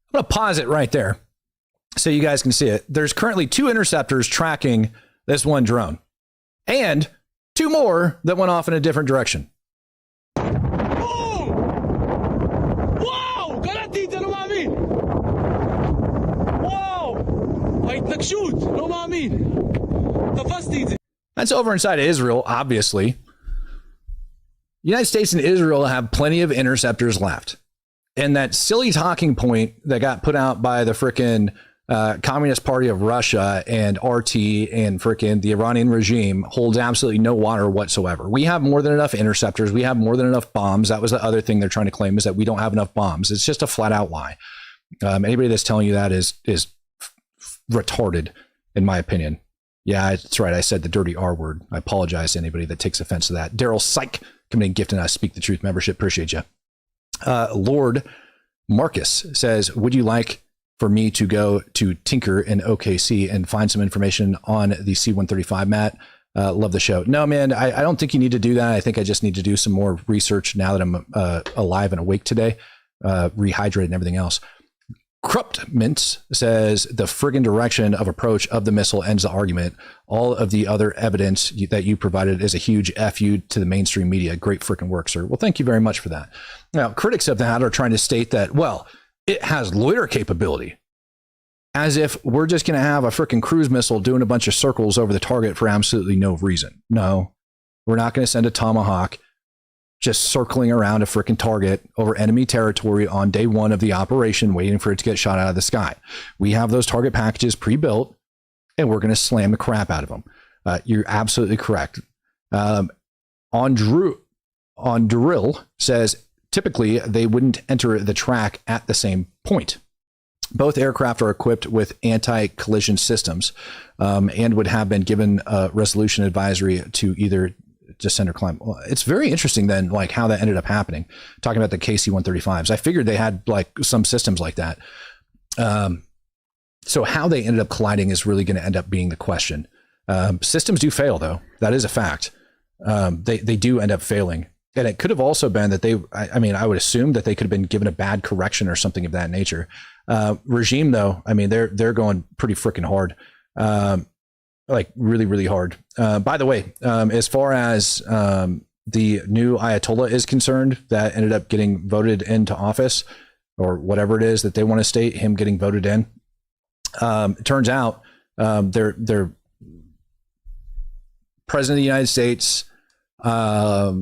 I'm going to pause it right there so you guys can see it. There's currently 2 interceptors tracking this one drone and 2 more that went off in a different direction. That's over inside of Israel, obviously. United States and Israel have plenty of interceptors left. And that silly talking point that got put out by the frickin' Communist Party of Russia and RT and frickin' the Iranian regime holds absolutely no water whatsoever. We have more than enough interceptors. We have more than enough bombs. That was the other thing they're trying to claim, is that we don't have enough bombs. It's just a flat out lie. Anybody that's telling you that is retarded, in my opinion. Yeah, that's right. I said the dirty R word. I apologize to anybody that takes offense to that. Daryl Syke coming in, gifting us Speak the Truth membership. Appreciate you. Lord Marcus says, would you like for me to go to Tinker in OKC and find some information on the C-135, Matt? Love the show. No, man, I don't think you need to do that. I think I just need to do some more research now that I'm alive and awake today, rehydrated and everything else. Krupt Mints says the friggin' direction of approach of the missile ends the argument. All of the other evidence that you provided is a huge FU to the mainstream media. Great freaking work, sir. Well, thank you very much for that. Now, critics of that are trying to state that, well, it has loiter capability, as if we're just going to have a freaking cruise missile doing a bunch of circles over the target for absolutely no reason. No, we're not going to send a Tomahawk just circling around a freaking target over enemy territory on day one of the operation, waiting for it to get shot out of the sky. We have those target packages pre-built, and we're going to slam the crap out of them. You're absolutely correct. Andrew says, typically they wouldn't enter the track at the same point. Both aircraft are equipped with anti-collision systems and would have been given a resolution advisory to either descend or climb. Well, it's very interesting then, like how that ended up happening. Talking about the KC-135s, I figured they had like some systems like that. So how they ended up colliding is really going to end up being the question. Systems do fail, though. That is a fact. They do end up failing. And it could have also been that I would assume that they could have been given a bad correction or something of that nature. Regime, though, I mean, they're going pretty freaking hard. Like really, really hard. By the way, as far as the new Ayatollah is concerned, that ended up getting voted into office, or whatever it is that they want to state, him getting voted in. It turns out their President of the United States,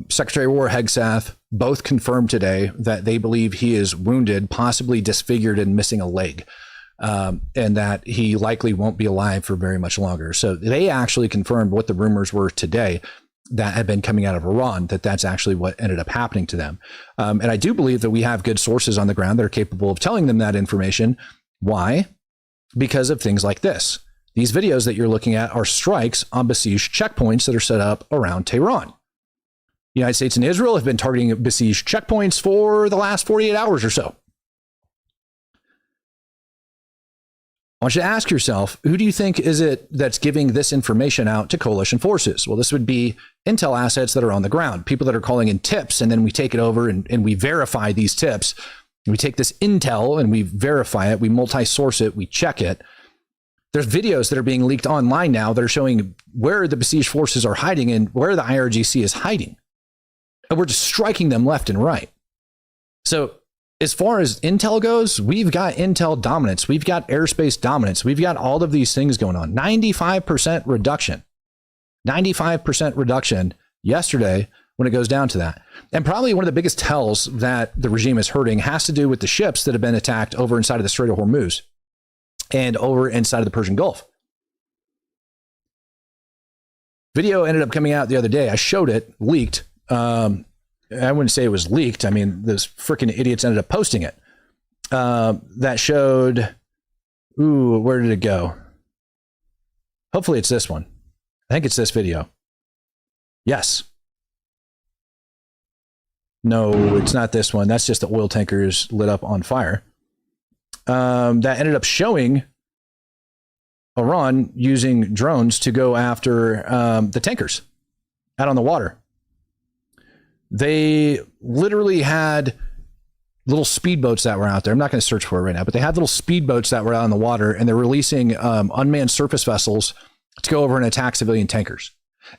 Secretary of War Hegseth, both confirmed today that they believe he is wounded, possibly disfigured, and missing a leg. And that he likely won't be alive for very much longer. So they actually confirmed what the rumors were today that had been coming out of Iran, that's actually what ended up happening to them. And I do believe that we have good sources on the ground that are capable of telling them that information. Why? Because of things like this. These videos that you're looking at are strikes on besieged checkpoints that are set up around Tehran. The United States and Israel have been targeting besieged checkpoints for the last 48 hours or so. I want you to ask yourself, who do you think is it that's giving this information out to coalition forces? Well, this would be intel assets that are on the ground, people that are calling in tips, and then we take it over and we verify these tips. We take this intel and we verify it, we multi-source it, we check it. There's videos that are being leaked online now that are showing where the besieged forces are hiding and where the IRGC is hiding. And we're just striking them left and right. So as far as intel goes, we've got intel dominance. We've got airspace dominance. We've got all of these things going on. 95% reduction. 95% reduction yesterday when it goes down to that. And probably one of the biggest tells that the regime is hurting has to do with the ships that have been attacked over inside of the Strait of Hormuz and over inside of the Persian Gulf. Video ended up coming out the other day. I showed it, leaked. I wouldn't say it was leaked. I mean, those freaking idiots ended up posting it. That showed, where did it go? Hopefully it's this one. I think it's this video. Yes. No, it's not this one. That's just the oil tankers lit up on fire. That ended up showing Iran using drones to go after the tankers out on the water. They literally had little speedboats that were out there. I'm not going to search for it right now, but they had little speedboats that were out on the water, and they're releasing unmanned surface vessels to go over and attack civilian tankers.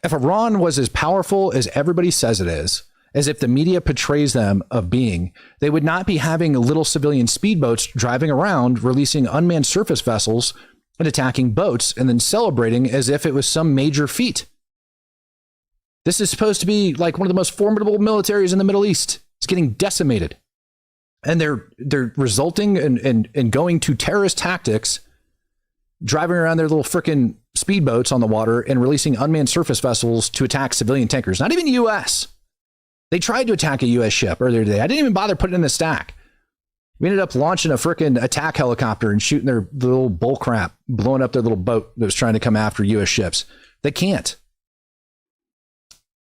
If Iran was as powerful as everybody says it is, as if the media portrays them of being, they would not be having little civilian speedboats driving around, releasing unmanned surface vessels and attacking boats, and then celebrating as if it was some major feat. This is supposed to be like one of the most formidable militaries in the Middle East. It's getting decimated. And they're resulting in going to terrorist tactics, driving around their little freaking speedboats on the water and releasing unmanned surface vessels to attack civilian tankers. Not even U.S. They tried to attack a U.S. ship earlier today. I didn't even bother putting it in the stack. We ended up launching a freaking attack helicopter and shooting their little bull crap, blowing up their little boat that was trying to come after U.S. ships. They can't.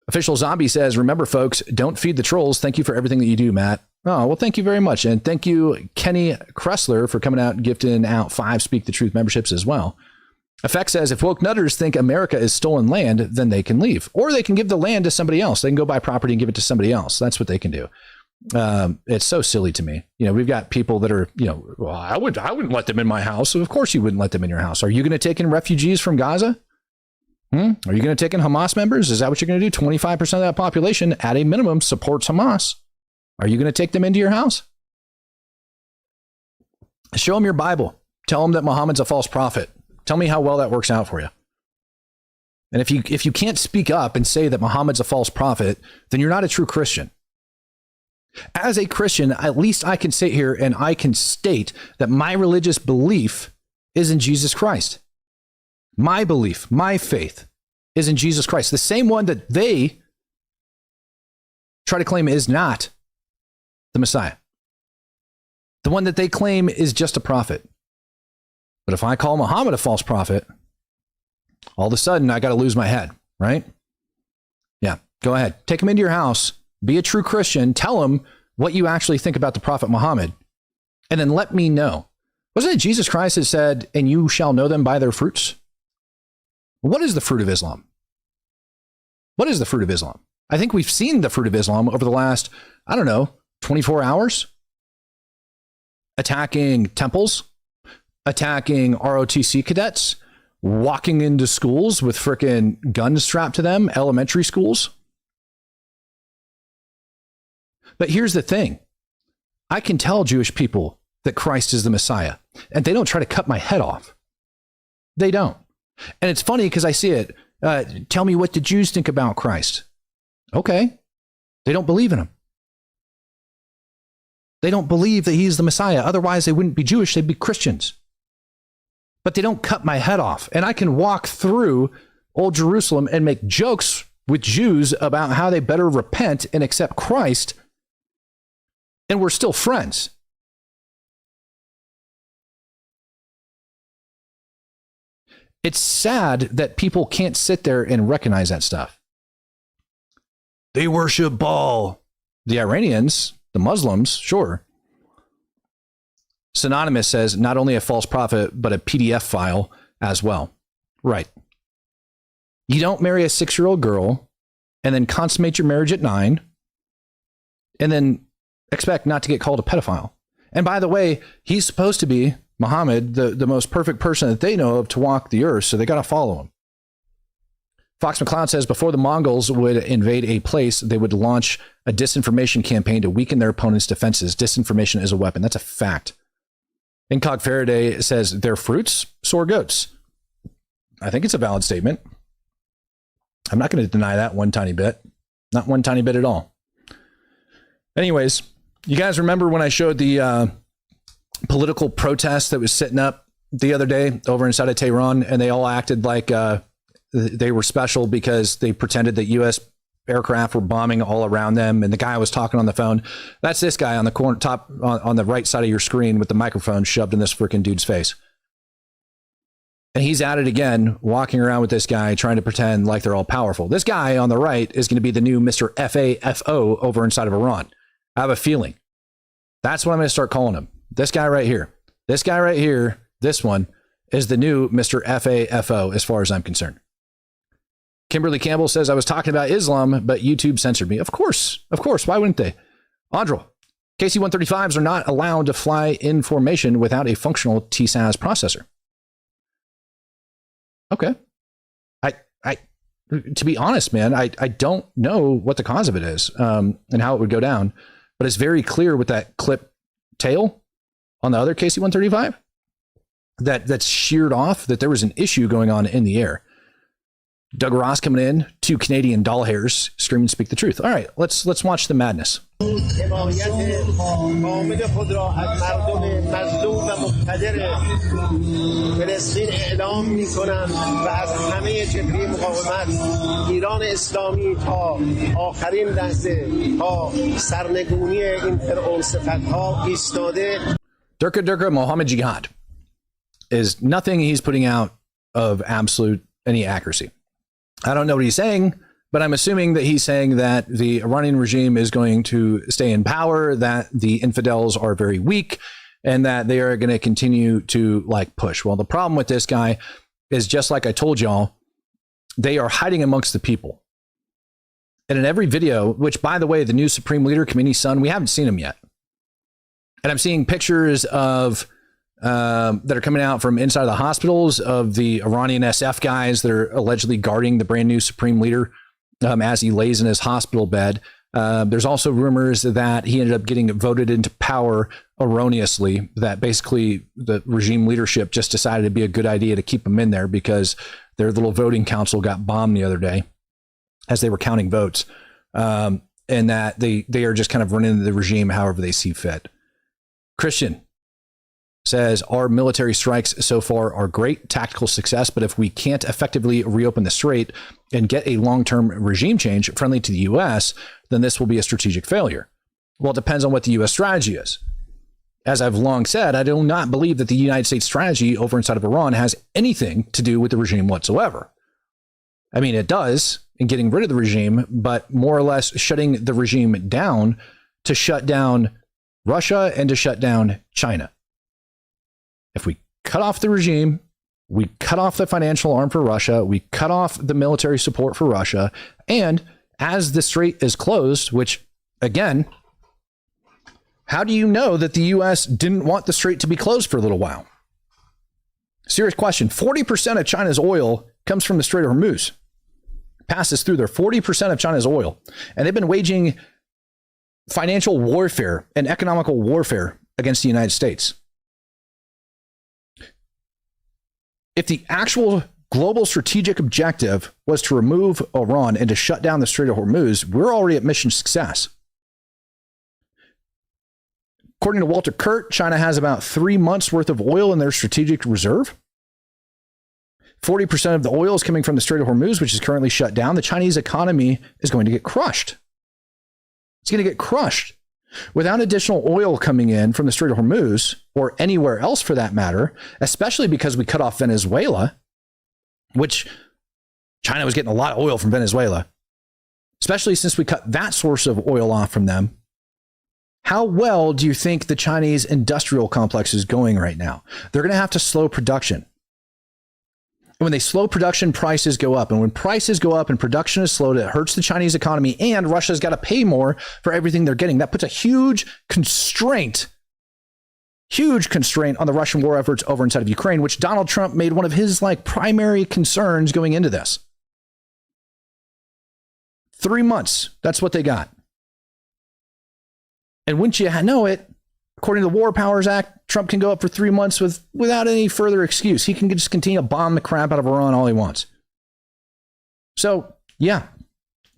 Official Zombie says, remember, folks, don't feed the trolls. Thank you for everything that you do, Matt. Oh, well, thank you very much. And thank you, Kenny Kressler, for coming out and gifting out 5 Speak the Truth memberships as well. Effect says, if woke nutters think America is stolen land, then they can leave. Or they can give the land to somebody else. They can go buy property and give it to somebody else. That's what they can do. It's so silly to me. You know, we've got people that are, well, I wouldn't let them in my house. So of course you wouldn't let them in your house. Are you going to take in refugees from Gaza? Are you going to take in Hamas members? Is that what you're going to do? 25% of that population at a minimum supports Hamas. Are you going to take them into your house? Show them your Bible. Tell them that Muhammad's a false prophet. Tell me how well that works out for you. And if you can't speak up and say that Muhammad's a false prophet, then you're not a true Christian. As a Christian, at least I can sit here and I can state that my religious belief is in Jesus Christ. My belief, my faith is in Jesus Christ, the same one that they try to claim is not the Messiah. The one that they claim is just a prophet. But if I call Muhammad a false prophet, all of a sudden I got to lose my head, right? Yeah, go ahead. Take him into your house, be a true Christian, tell him what you actually think about the prophet Muhammad, and then let me know. Wasn't it Jesus Christ that said, and you shall know them by their fruits? What is the fruit of Islam? What is the fruit of Islam? I think we've seen the fruit of Islam over the last, 24 hours. Attacking temples, attacking ROTC cadets, walking into schools with frickin' guns strapped to them, elementary schools. But here's the thing. I can tell Jewish people that Christ is the Messiah, and they don't try to cut my head off. They don't. And it's funny because I see it. Tell me what the Jews think about Christ. Okay. They don't believe in him. They don't believe that he's the Messiah. Otherwise, they wouldn't be Jewish. They'd be Christians. But they don't cut my head off. And I can walk through Old Jerusalem and make jokes with Jews about how they better repent and accept Christ. And we're still friends. It's sad that people can't sit there and recognize that stuff. They worship Baal. The Iranians, the Muslims, sure. Synonymous says not only a false prophet, but a PDF file as well. Right. You don't marry a 6-year-old girl and then consummate your marriage at 9 and then expect not to get called a pedophile. And by the way, he's supposed to be, Muhammad, the most perfect person that they know of to walk the earth, so they got to follow him. Fox McCloud says before the Mongols would invade a place, they would launch a disinformation campaign to weaken their opponent's defenses. Disinformation is a weapon. That's a fact. Incog Faraday says their fruits, sour goats. I think it's a valid statement. I'm not going to deny that one tiny bit. Not one tiny bit at all. Anyways, you guys remember when I showed the political protest that was sitting up the other day over inside of Tehran, and they all acted like they were special because they pretended that U.S. aircraft were bombing all around them, and the guy was talking on the phone. That's this guy on the corner top on the right side of your screen with the microphone shoved in this freaking dude's face. And he's at it again, walking around with this guy, trying to pretend like they're all powerful. This guy on the right is going to be the new Mr. FAFO over inside of Iran. I have a feeling. That's what I'm going to start calling him. This guy right here. This guy right here, this one, is the new Mr. FAFO as far as I'm concerned. Kimberly Campbell says, I was talking about Islam, but YouTube censored me. Of course. Why wouldn't they? Andrel, KC-135s are not allowed to fly in formation without a functional TSAS processor. Okay. To be honest, man, I don't know what the cause of it is and how it would go down, but it's very clear with that clip tail on the other KC-135 that's sheared off that there was an issue going on in the air. Doug Ross coming in, 2 Canadian doll hairs, screaming, speak the truth. All right, let's watch the madness. Durka Mohammed Jihad is nothing he's putting out of absolute any accuracy. I don't know what he's saying, but I'm assuming that he's saying that the Iranian regime is going to stay in power, that the infidels are very weak, and that they are going to continue to push. Well, the problem with this guy is, just like I told y'all, they are hiding amongst the people. And in every video, which, by the way, the new Supreme Leader, Khomeini's son, we haven't seen him yet. And I'm seeing pictures of that are coming out from inside of the hospitals of the Iranian SF guys that are allegedly guarding the brand new Supreme Leader as he lays in his hospital bed. There's also rumors that he ended up getting voted into power erroneously, that basically the regime leadership just decided it'd be a good idea to keep him in there because their little voting council got bombed the other day as they were counting votes. and that they are just kind of running the regime however they see fit. Christian says, our military strikes so far are great tactical success, but if we can't effectively reopen the strait and get a long-term regime change friendly to the U.S., then this will be a strategic failure. Well, it depends on what the U.S. strategy is. As I've long said, I do not believe that the United States strategy over inside of Iran has anything to do with the regime whatsoever. I mean, it does in getting rid of the regime, but more or less shutting the regime down to shut down Russia and to shut down China. If we cut off the regime, we cut off the financial arm for Russia, we cut off the military support for Russia, and as the strait is closed, which, again, how do you know that the U.S. didn't want the strait to be closed for a little while? Serious question. 40% of China's oil comes from the Strait of Hormuz. Passes through there. 40% of China's oil. And they've been waging financial warfare and economical warfare against the United States. If the actual global strategic objective was to remove Iran and to shut down the Strait of Hormuz, we're already at mission success. According to Walter Kurt, China has about 3 months worth of oil in their strategic reserve. 40% of the oil is coming from the Strait of Hormuz, which is currently shut down. The Chinese economy is going to get crushed. It's going to get crushed. Without additional oil coming in from the Strait of Hormuz, or anywhere else for that matter, especially because we cut off Venezuela, which China was getting a lot of oil from Venezuela, especially since we cut that source of oil off from them. How well do you think the Chinese industrial complex is going right now? They're going to have to slow production. And when they slow production, prices go up. And when prices go up and production is slowed, it hurts the Chinese economy, and Russia's got to pay more for everything they're getting. That puts a huge constraint on the Russian war efforts over inside of Ukraine, which Donald Trump made one of his primary concerns going into this. 3 months, that's what they got. And wouldn't you know it, according to the War Powers Act, Trump can go up for 3 months without any further excuse. He can just continue to bomb the crap out of Iran all he wants. So, yeah,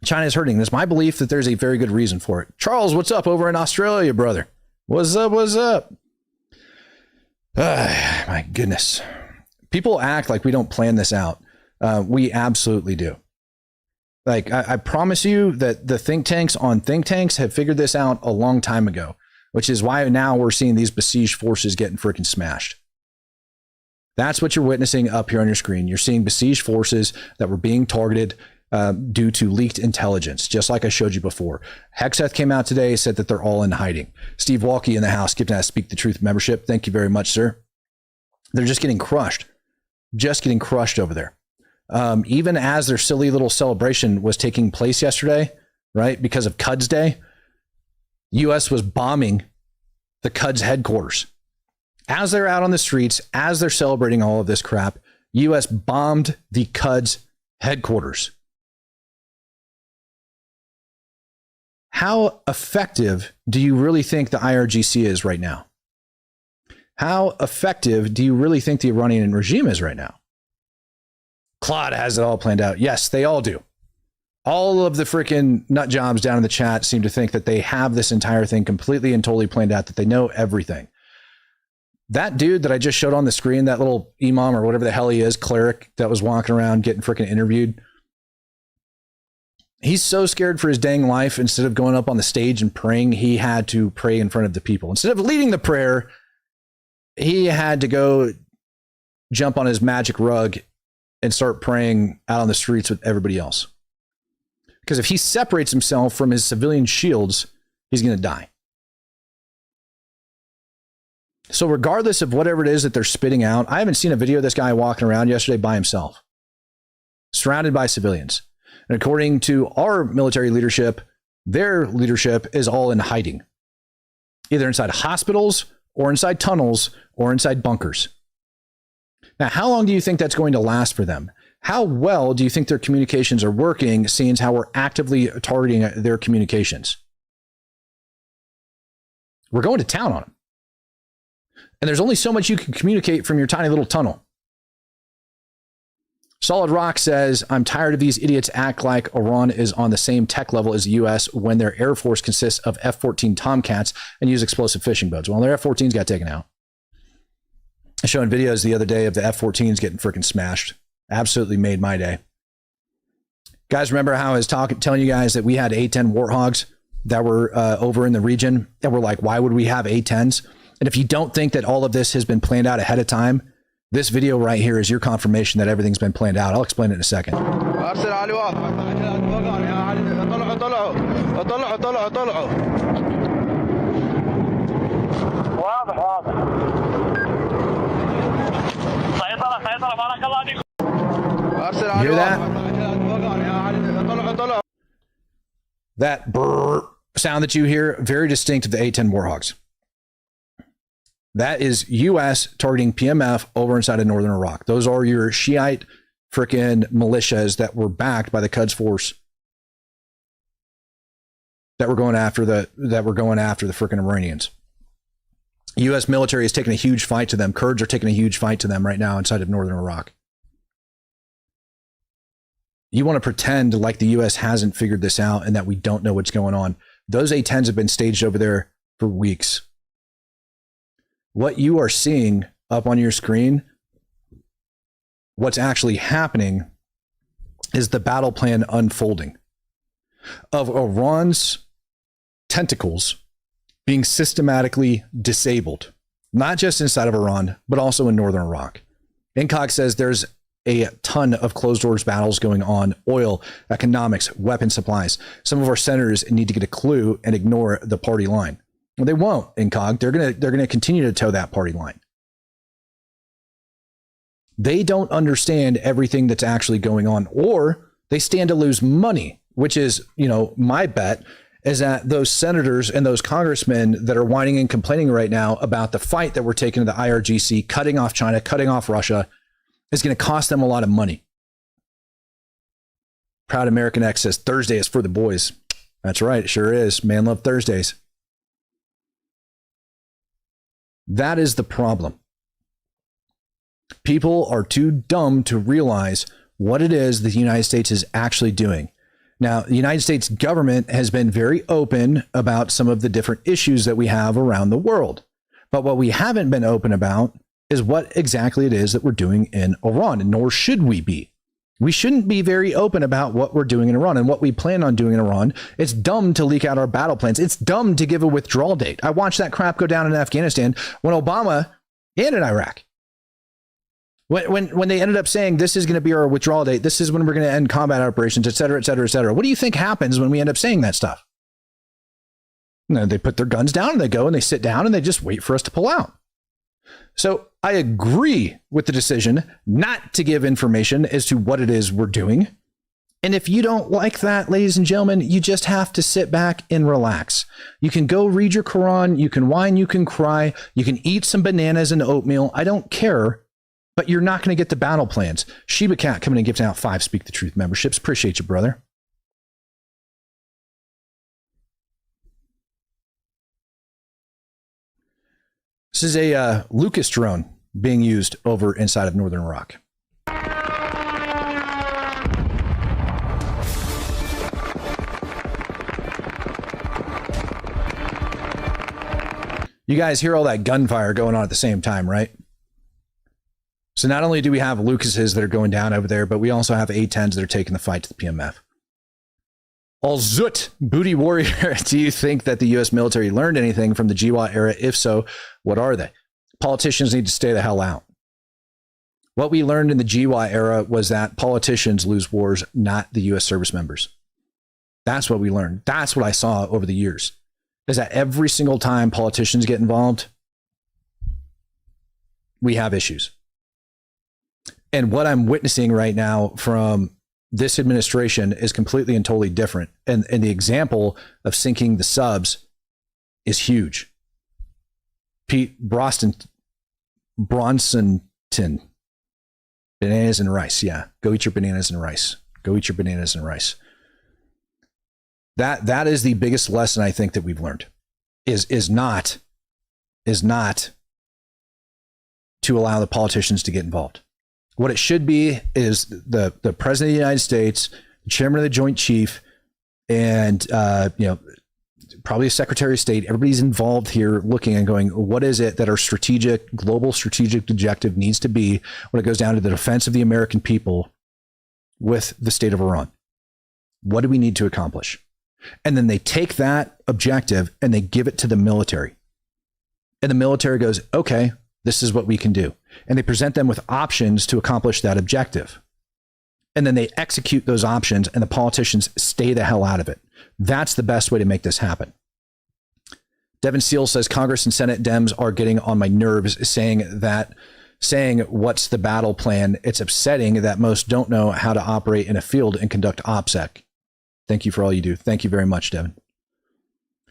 China is hurting. It's my belief that there's a very good reason for it. Charles, what's up over in Australia, brother? What's up? What's up? My goodness. People act like we don't plan this out. We absolutely do. I promise you that the think tanks on think tanks have figured this out a long time ago, which is why now we're seeing these besieged forces getting freaking smashed. That's what you're witnessing up here on your screen. You're seeing besieged forces that were being targeted due to leaked intelligence, just like I showed you before. Hexeth came out today, said that they're all in hiding. Steve Walkie in the house, giving us Speak the Truth membership. Thank you very much, sir. They're just getting crushed over there. Even as their silly little celebration was taking place yesterday, right? Because of Cuds Day, U.S. was bombing the Cuds headquarters. As they're out on the streets, as they're celebrating all of this crap, U.S. bombed the Cuds headquarters. How effective do you really think the IRGC is right now? How effective do you really think the Iranian regime is right now? Claude has it all planned out. Yes, they all do. All of the freaking nut jobs down in the chat seem to think that they have this entire thing completely and totally planned out, that they know everything. That dude that I just showed on the screen, that little imam or whatever the hell he is, cleric that was walking around getting freaking interviewed. He's so scared for his dang life. Instead of going up on the stage and praying, he had to pray in front of the people. Instead of leading the prayer, he had to go jump on his magic rug and start praying out on the streets with everybody else. Because if he separates himself from his civilian shields, he's going to die. So regardless of whatever it is that they're spitting out, I haven't seen a video of this guy walking around yesterday by himself, surrounded by civilians. And according to our military leadership, their leadership is all in hiding, either inside hospitals or inside tunnels or inside bunkers. Now, how long do you think that's going to last for them? How well do you think their communications are working, seeing as how we're actively targeting their communications? We're going to town on them. And there's only so much you can communicate from your tiny little tunnel. Solid Rock says, I'm tired of these idiots act like Iran is on the same tech level as the U.S. when their Air Force consists of F-14 Tomcats and use explosive fishing boats. Well, their F-14s got taken out. Showing videos the other day of the F-14s getting freaking smashed. Absolutely made my day. Guys, remember how I was telling you guys that we had A-10 Warthogs that were over in the region? And we're like, why would we have A-10s? And if you don't think that all of this has been planned out ahead of time, this video right here is your confirmation that everything's been planned out. I'll explain it in a second. You hear that? That brrr sound that you hear, very distinct of the A-10 Warthogs. That is U.S. targeting PMF over inside of northern Iraq. Those are your Shiite frickin' militias that were backed by the Quds Force that were going after the frickin' Iranians. U.S. military is taking a huge fight to them. Kurds are taking a huge fight to them right now inside of northern Iraq. You want to pretend like the U.S. hasn't figured this out and that we don't know what's going on. Those A-10s have been staged over there for weeks. What you are seeing up on your screen, what's actually happening is the battle plan unfolding of Iran's tentacles being systematically disabled, not just inside of Iran, but also in northern Iraq. Incog says there's a ton of closed doors battles going on: oil, economics, weapon supplies. Some of our senators need to get a clue and ignore the party line. Well, they won't, Incog. They're gonna continue to toe that party line. They don't understand everything that's actually going on, or they stand to lose money, which is, my bet is that those senators and those congressmen that are whining and complaining right now about the fight that we're taking to the IRGC, cutting off China, cutting off Russia, is going to cost them a lot of money. Proud American X says Thursday is for the boys. That's right. It sure is. Man love Thursdays. That is the problem. People are too dumb to realize what it is the United States is actually doing. Now, the United States government has been very open about some of the different issues that we have around the world. But what we haven't been open about is what exactly it is that we're doing in Iran, nor should we be. We shouldn't be very open about what we're doing in Iran and what we plan on doing in Iran. It's dumb to leak out our battle plans. It's dumb to give a withdrawal date. I watched that crap go down in Afghanistan when Obama and in Iraq. When they ended up saying this is going to be our withdrawal date, this is when we're going to end combat operations, et cetera, et cetera, et cetera. What do you think happens when we end up saying that stuff? No, they put their guns down and they go and they sit down and they just wait for us to pull out. So I agree with the decision not to give information as to what it is we're doing. And if you don't like that, ladies and gentlemen, you just have to sit back and relax. You can go read your Quran, you can whine, you can cry, you can eat some bananas and oatmeal. I don't care, but you're not going to get the battle plans. Sheba Cat coming and giving out 5 Speak the Truth memberships. Appreciate you, brother. This is a Lucas drone being used over inside of northern Iraq. You guys hear all that gunfire going on at the same time, right? So not only do we have Lucases that are going down over there, but we also have A-10s that are taking the fight to the PMF. Al-Zut, Booty Warrior, do you think that the U.S. military learned anything from the GWA era? If so, what are they? Politicians need to stay the hell out. What we learned in the GWA era was that politicians lose wars, not the U.S. service members. That's what we learned. That's what I saw over the years, is that every single time politicians get involved, we have issues. And what I'm witnessing right now from this administration is completely and totally different. And the example of sinking the subs is huge. Pete Bronsonton, bananas and rice. Yeah, go eat your bananas and rice. Go eat your bananas and rice. That is the biggest lesson I think that we've learned is not to allow the politicians to get involved. What it should be is the president of the United States, chairman of the Joint Chief, and probably a secretary of state. Everybody's involved here looking and going, what is it that our global strategic objective needs to be when it goes down to the defense of the American people with the state of Iran? What do we need to accomplish? And then they take that objective and they give it to the military. And the military goes, okay, this is what we can do. And they present them with options to accomplish that objective. And then they execute those options and the politicians stay the hell out of it. That's the best way to make this happen. Devin Seal says Congress and Senate Dems are getting on my nerves saying what's the battle plan. It's upsetting that most don't know how to operate in a field and conduct OPSEC. Thank you for all you do. Thank you very much, Devin.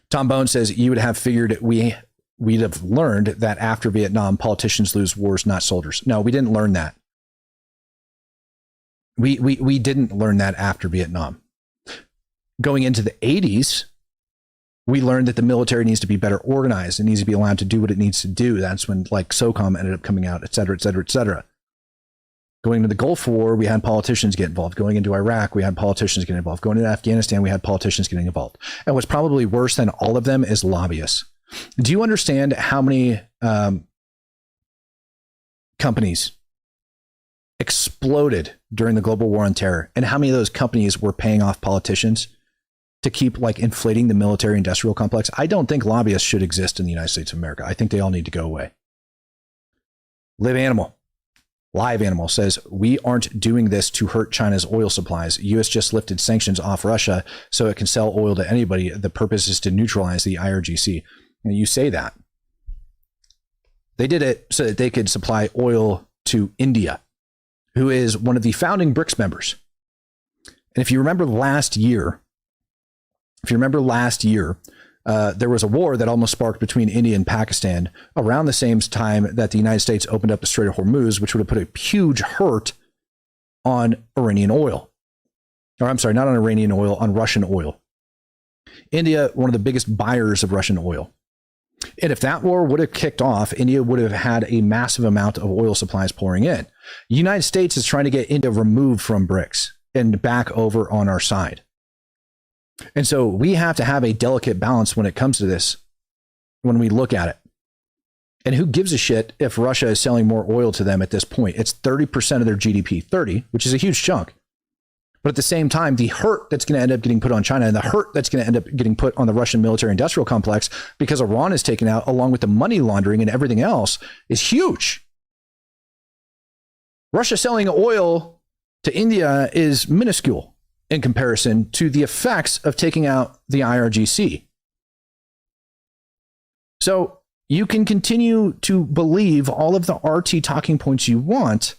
Tom Bone says you would have figured we'd have learned that after Vietnam, politicians lose wars, not soldiers. No, we didn't learn that. We didn't learn that after Vietnam. Going into the 80s, we learned that the military needs to be better organized. It needs to be allowed to do what it needs to do. That's when like SOCOM ended up coming out, et cetera, et cetera, et cetera. Going into the Gulf War, we had politicians get involved. Going into Iraq, we had politicians get involved. Going into Afghanistan, we had politicians getting involved. And what's probably worse than all of them is lobbyists. Do you understand how many companies exploded during the global war on terror, and how many of those companies were paying off politicians to keep like inflating the military industrial complex? I don't think lobbyists should exist in the United States of America. I think they all need to go away. Live Animal says, we aren't doing this to hurt China's oil supplies. U.S. just lifted sanctions off Russia so it can sell oil to anybody. The purpose is to neutralize the IRGC. And you say that. They did it so that they could supply oil to India, who is one of the founding BRICS members. And if you remember last year, there was a war that almost sparked between India and Pakistan around the same time that the United States opened up the Strait of Hormuz, which would have put a huge hurt on Iranian oil. Or I'm sorry, not on Iranian oil, on Russian oil. India, one of the biggest buyers of Russian oil. And if that war would have kicked off, India would have had a massive amount of oil supplies pouring in. The United States is trying to get India removed from BRICS and back over on our side. And so we have to have a delicate balance when it comes to this, when we look at it. And who gives a shit if Russia is selling more oil to them at this point? It's 30% of their GDP, 30, which is a huge chunk. But at the same time, the hurt that's going to end up getting put on China and the hurt that's going to end up getting put on the Russian military industrial complex because Iran is taken out along with the money laundering and everything else is huge. Russia selling oil to India is minuscule in comparison to the effects of taking out the IRGC. So you can continue to believe all of the RT talking points you want,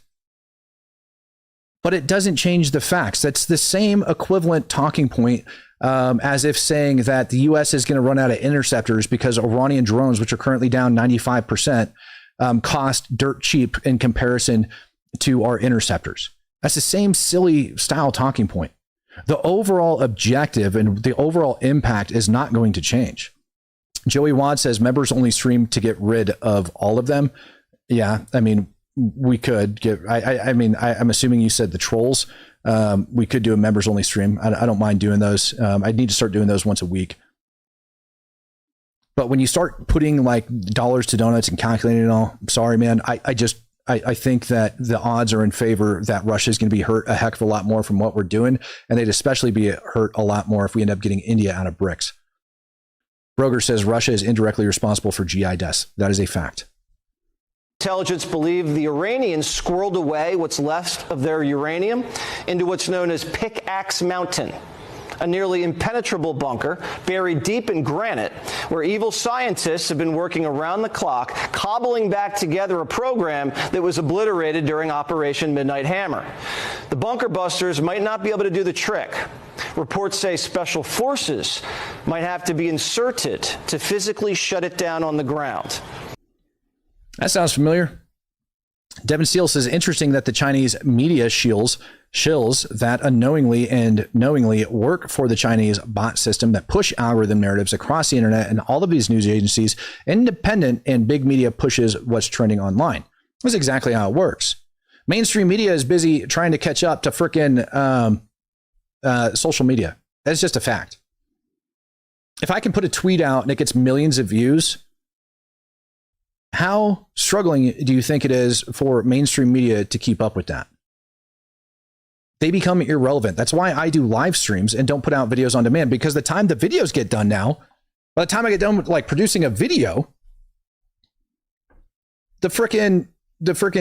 but it doesn't change the facts. That's the same equivalent talking point as if saying that the U.S. is going to run out of interceptors because Iranian drones, which are currently down 95%, cost dirt cheap in comparison to our interceptors. That's the same silly style talking point. The overall objective and the overall impact is not going to change. Joey Wad says members only stream to get rid of all of them. Yeah, I mean, we could get, I'm assuming you said the trolls. We could do a members only stream. I don't mind doing those. I'd need to start doing those once a week. But when you start putting like dollars to donuts and calculating it all, I'm sorry, man. I think that the odds are in favor that Russia is going to be hurt a heck of a lot more from what we're doing. And they'd especially be hurt a lot more if we end up getting India out of BRICS. Broger says Russia is indirectly responsible for GI deaths. That is a fact. Intelligence believe the Iranians squirreled away what's left of their uranium into what's known as Pickaxe Mountain, a nearly impenetrable bunker buried deep in granite where evil scientists have been working around the clock, cobbling back together a program that was obliterated during Operation Midnight Hammer. The bunker busters might not be able to do the trick. Reports say special forces might have to be inserted to physically shut it down on the ground. That sounds familiar. Devin Seal says, interesting that the Chinese media shills that unknowingly and knowingly work for the Chinese bot system that push algorithm narratives across the internet, and all of these news agencies, independent and big media, pushes what's trending online. That's exactly how it works. Mainstream media is busy trying to catch up to frickin' social media. That's just a fact. If I can put a tweet out and it gets millions of views, how struggling do you think it is for mainstream media to keep up with that? They become irrelevant. That's why I do live streams and don't put out videos on demand, because the time the videos get done now, by the time I get done with like producing a video, the frickin'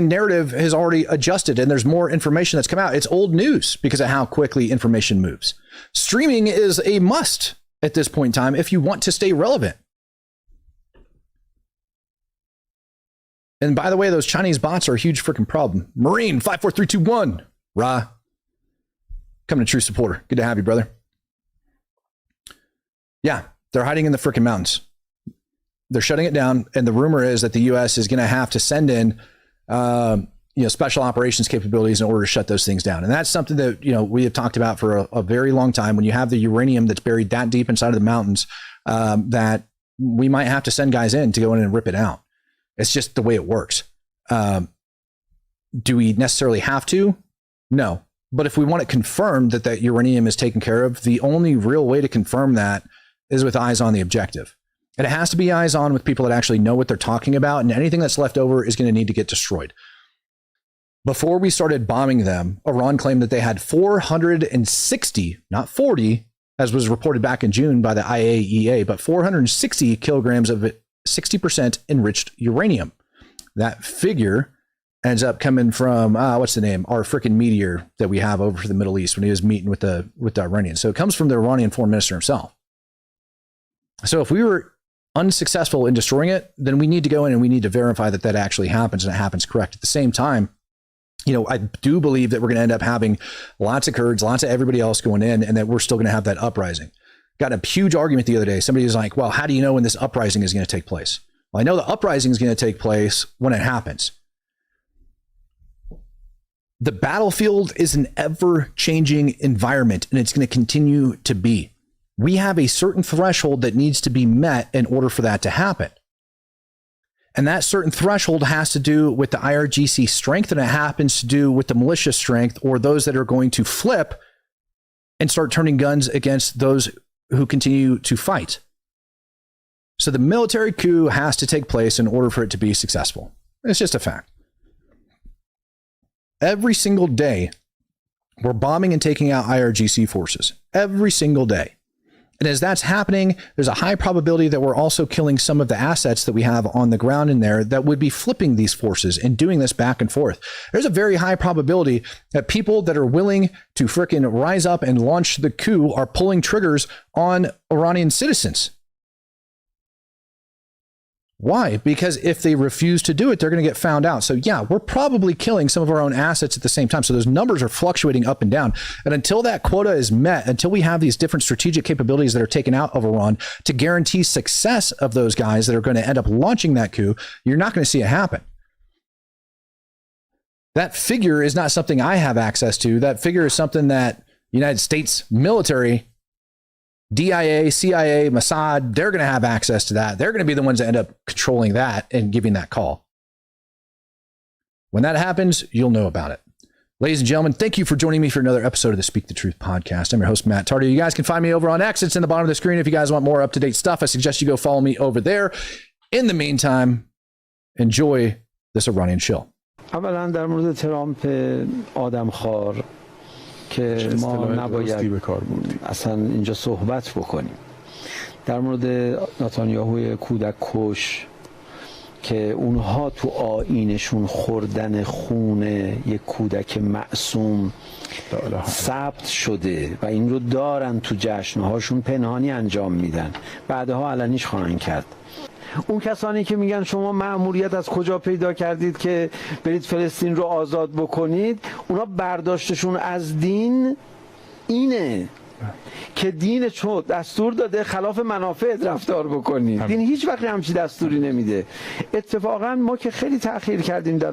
narrative has already adjusted and there's more information that's come out. It's old news because of how quickly information moves. Streaming is a must at this point in time if you want to stay relevant. And by the way, those Chinese bots are a huge freaking problem. Marine 54321, Ra. Coming to True Supporter. Good to have you, brother. Yeah, they're hiding in the freaking mountains. They're shutting it down, and the rumor is that the U.S. is going to have to send in, special operations capabilities in order to shut those things down. And that's something that we have talked about for a very long time. When you have the uranium that's buried that deep inside of the mountains, that we might have to send guys in to go in and rip it out. It's just the way it works. Do we necessarily have to? No. But if we want it confirmed that that uranium is taken care of, the only real way to confirm that is with eyes on the objective. And it has to be eyes on with people that actually know what they're talking about, and anything that's left over is going to need to get destroyed. Before we started bombing them, Iran claimed that they had 460, not 40, as was reported back in June by the IAEA, but 460 kilograms of 60% enriched uranium. That figure ends up coming from, what's the name? Our freaking meteor that we have over for the Middle East when he was meeting with the Iranians. So it comes from the Iranian foreign minister himself. So if we were unsuccessful in destroying it, then we need to go in and we need to verify that that actually happens and it happens correct. At the same time, I do believe that we're going to end up having lots of Kurds, lots of everybody else going in, and that we're still going to have that uprising. Got a huge argument the other day. Somebody was like, well, how do you know when this uprising is going to take place? Well, I know the uprising is going to take place when it happens. The battlefield is an ever-changing environment, and it's going to continue to be. We have a certain threshold that needs to be met in order for that to happen. And that certain threshold has to do with the IRGC strength, and it happens to do with the militia strength, or those that are going to flip and start turning guns against those who continue to fight. So the military coup has to take place in order for it to be successful. It's just a fact. Every single day, we're bombing and taking out IRGC forces. Every single day. And as that's happening, there's a high probability that we're also killing some of the assets that we have on the ground in there that would be flipping these forces and doing this back and forth. There's a very high probability that people that are willing to frickin' rise up and launch the coup are pulling triggers on Iranian citizens. Why? Because if they refuse to do it, they're going to get found out. So yeah, we're probably killing some of our own assets at the same time. So those numbers are fluctuating up and down. And until that quota is met, until we have these different strategic capabilities that are taken out of Iran to guarantee success of those guys that are going to end up launching that coup, you're not going to see it happen. That figure is not something I have access to. That figure is something that United States military, DIA, CIA, Mossad, they're going to have access to that. They're going to be the ones that end up controlling that and giving that call. When that happens, you'll know about it. Ladies and gentlemen, thank you for joining me for another episode of the Speak the Truth podcast. I'm your host, Matt Tardy. You guys can find me over on X. It's in the bottom of the screen. If you guys want more up-to-date stuff, I suggest you go follow me over there. In the meantime, enjoy this Iranian chill. اولا در مورد ترامپ آدمخوار که ما نباید اصلا اینجا صحبت بکنیم. در مورد نتانیاهوی کودک کش که اونها تو آیینشون خوردن خون یک کودک معصوم ثبت شده و این رو دارن تو جشنهاشون پنهانی انجام میدن، بعدها علنیش خواهند کرد. اون کسانی که میگن شما مأموریت از کجا پیدا کردید که برید فلسطین رو آزاد بکنید، اونا برداشتشون از دین اینه که دین چون دستور داده خلاف منافعت رفتار بکنید. دین هیچ وقت همچین دستوری نمیده. اتفاقا ما که خیلی تأخیر کردیم در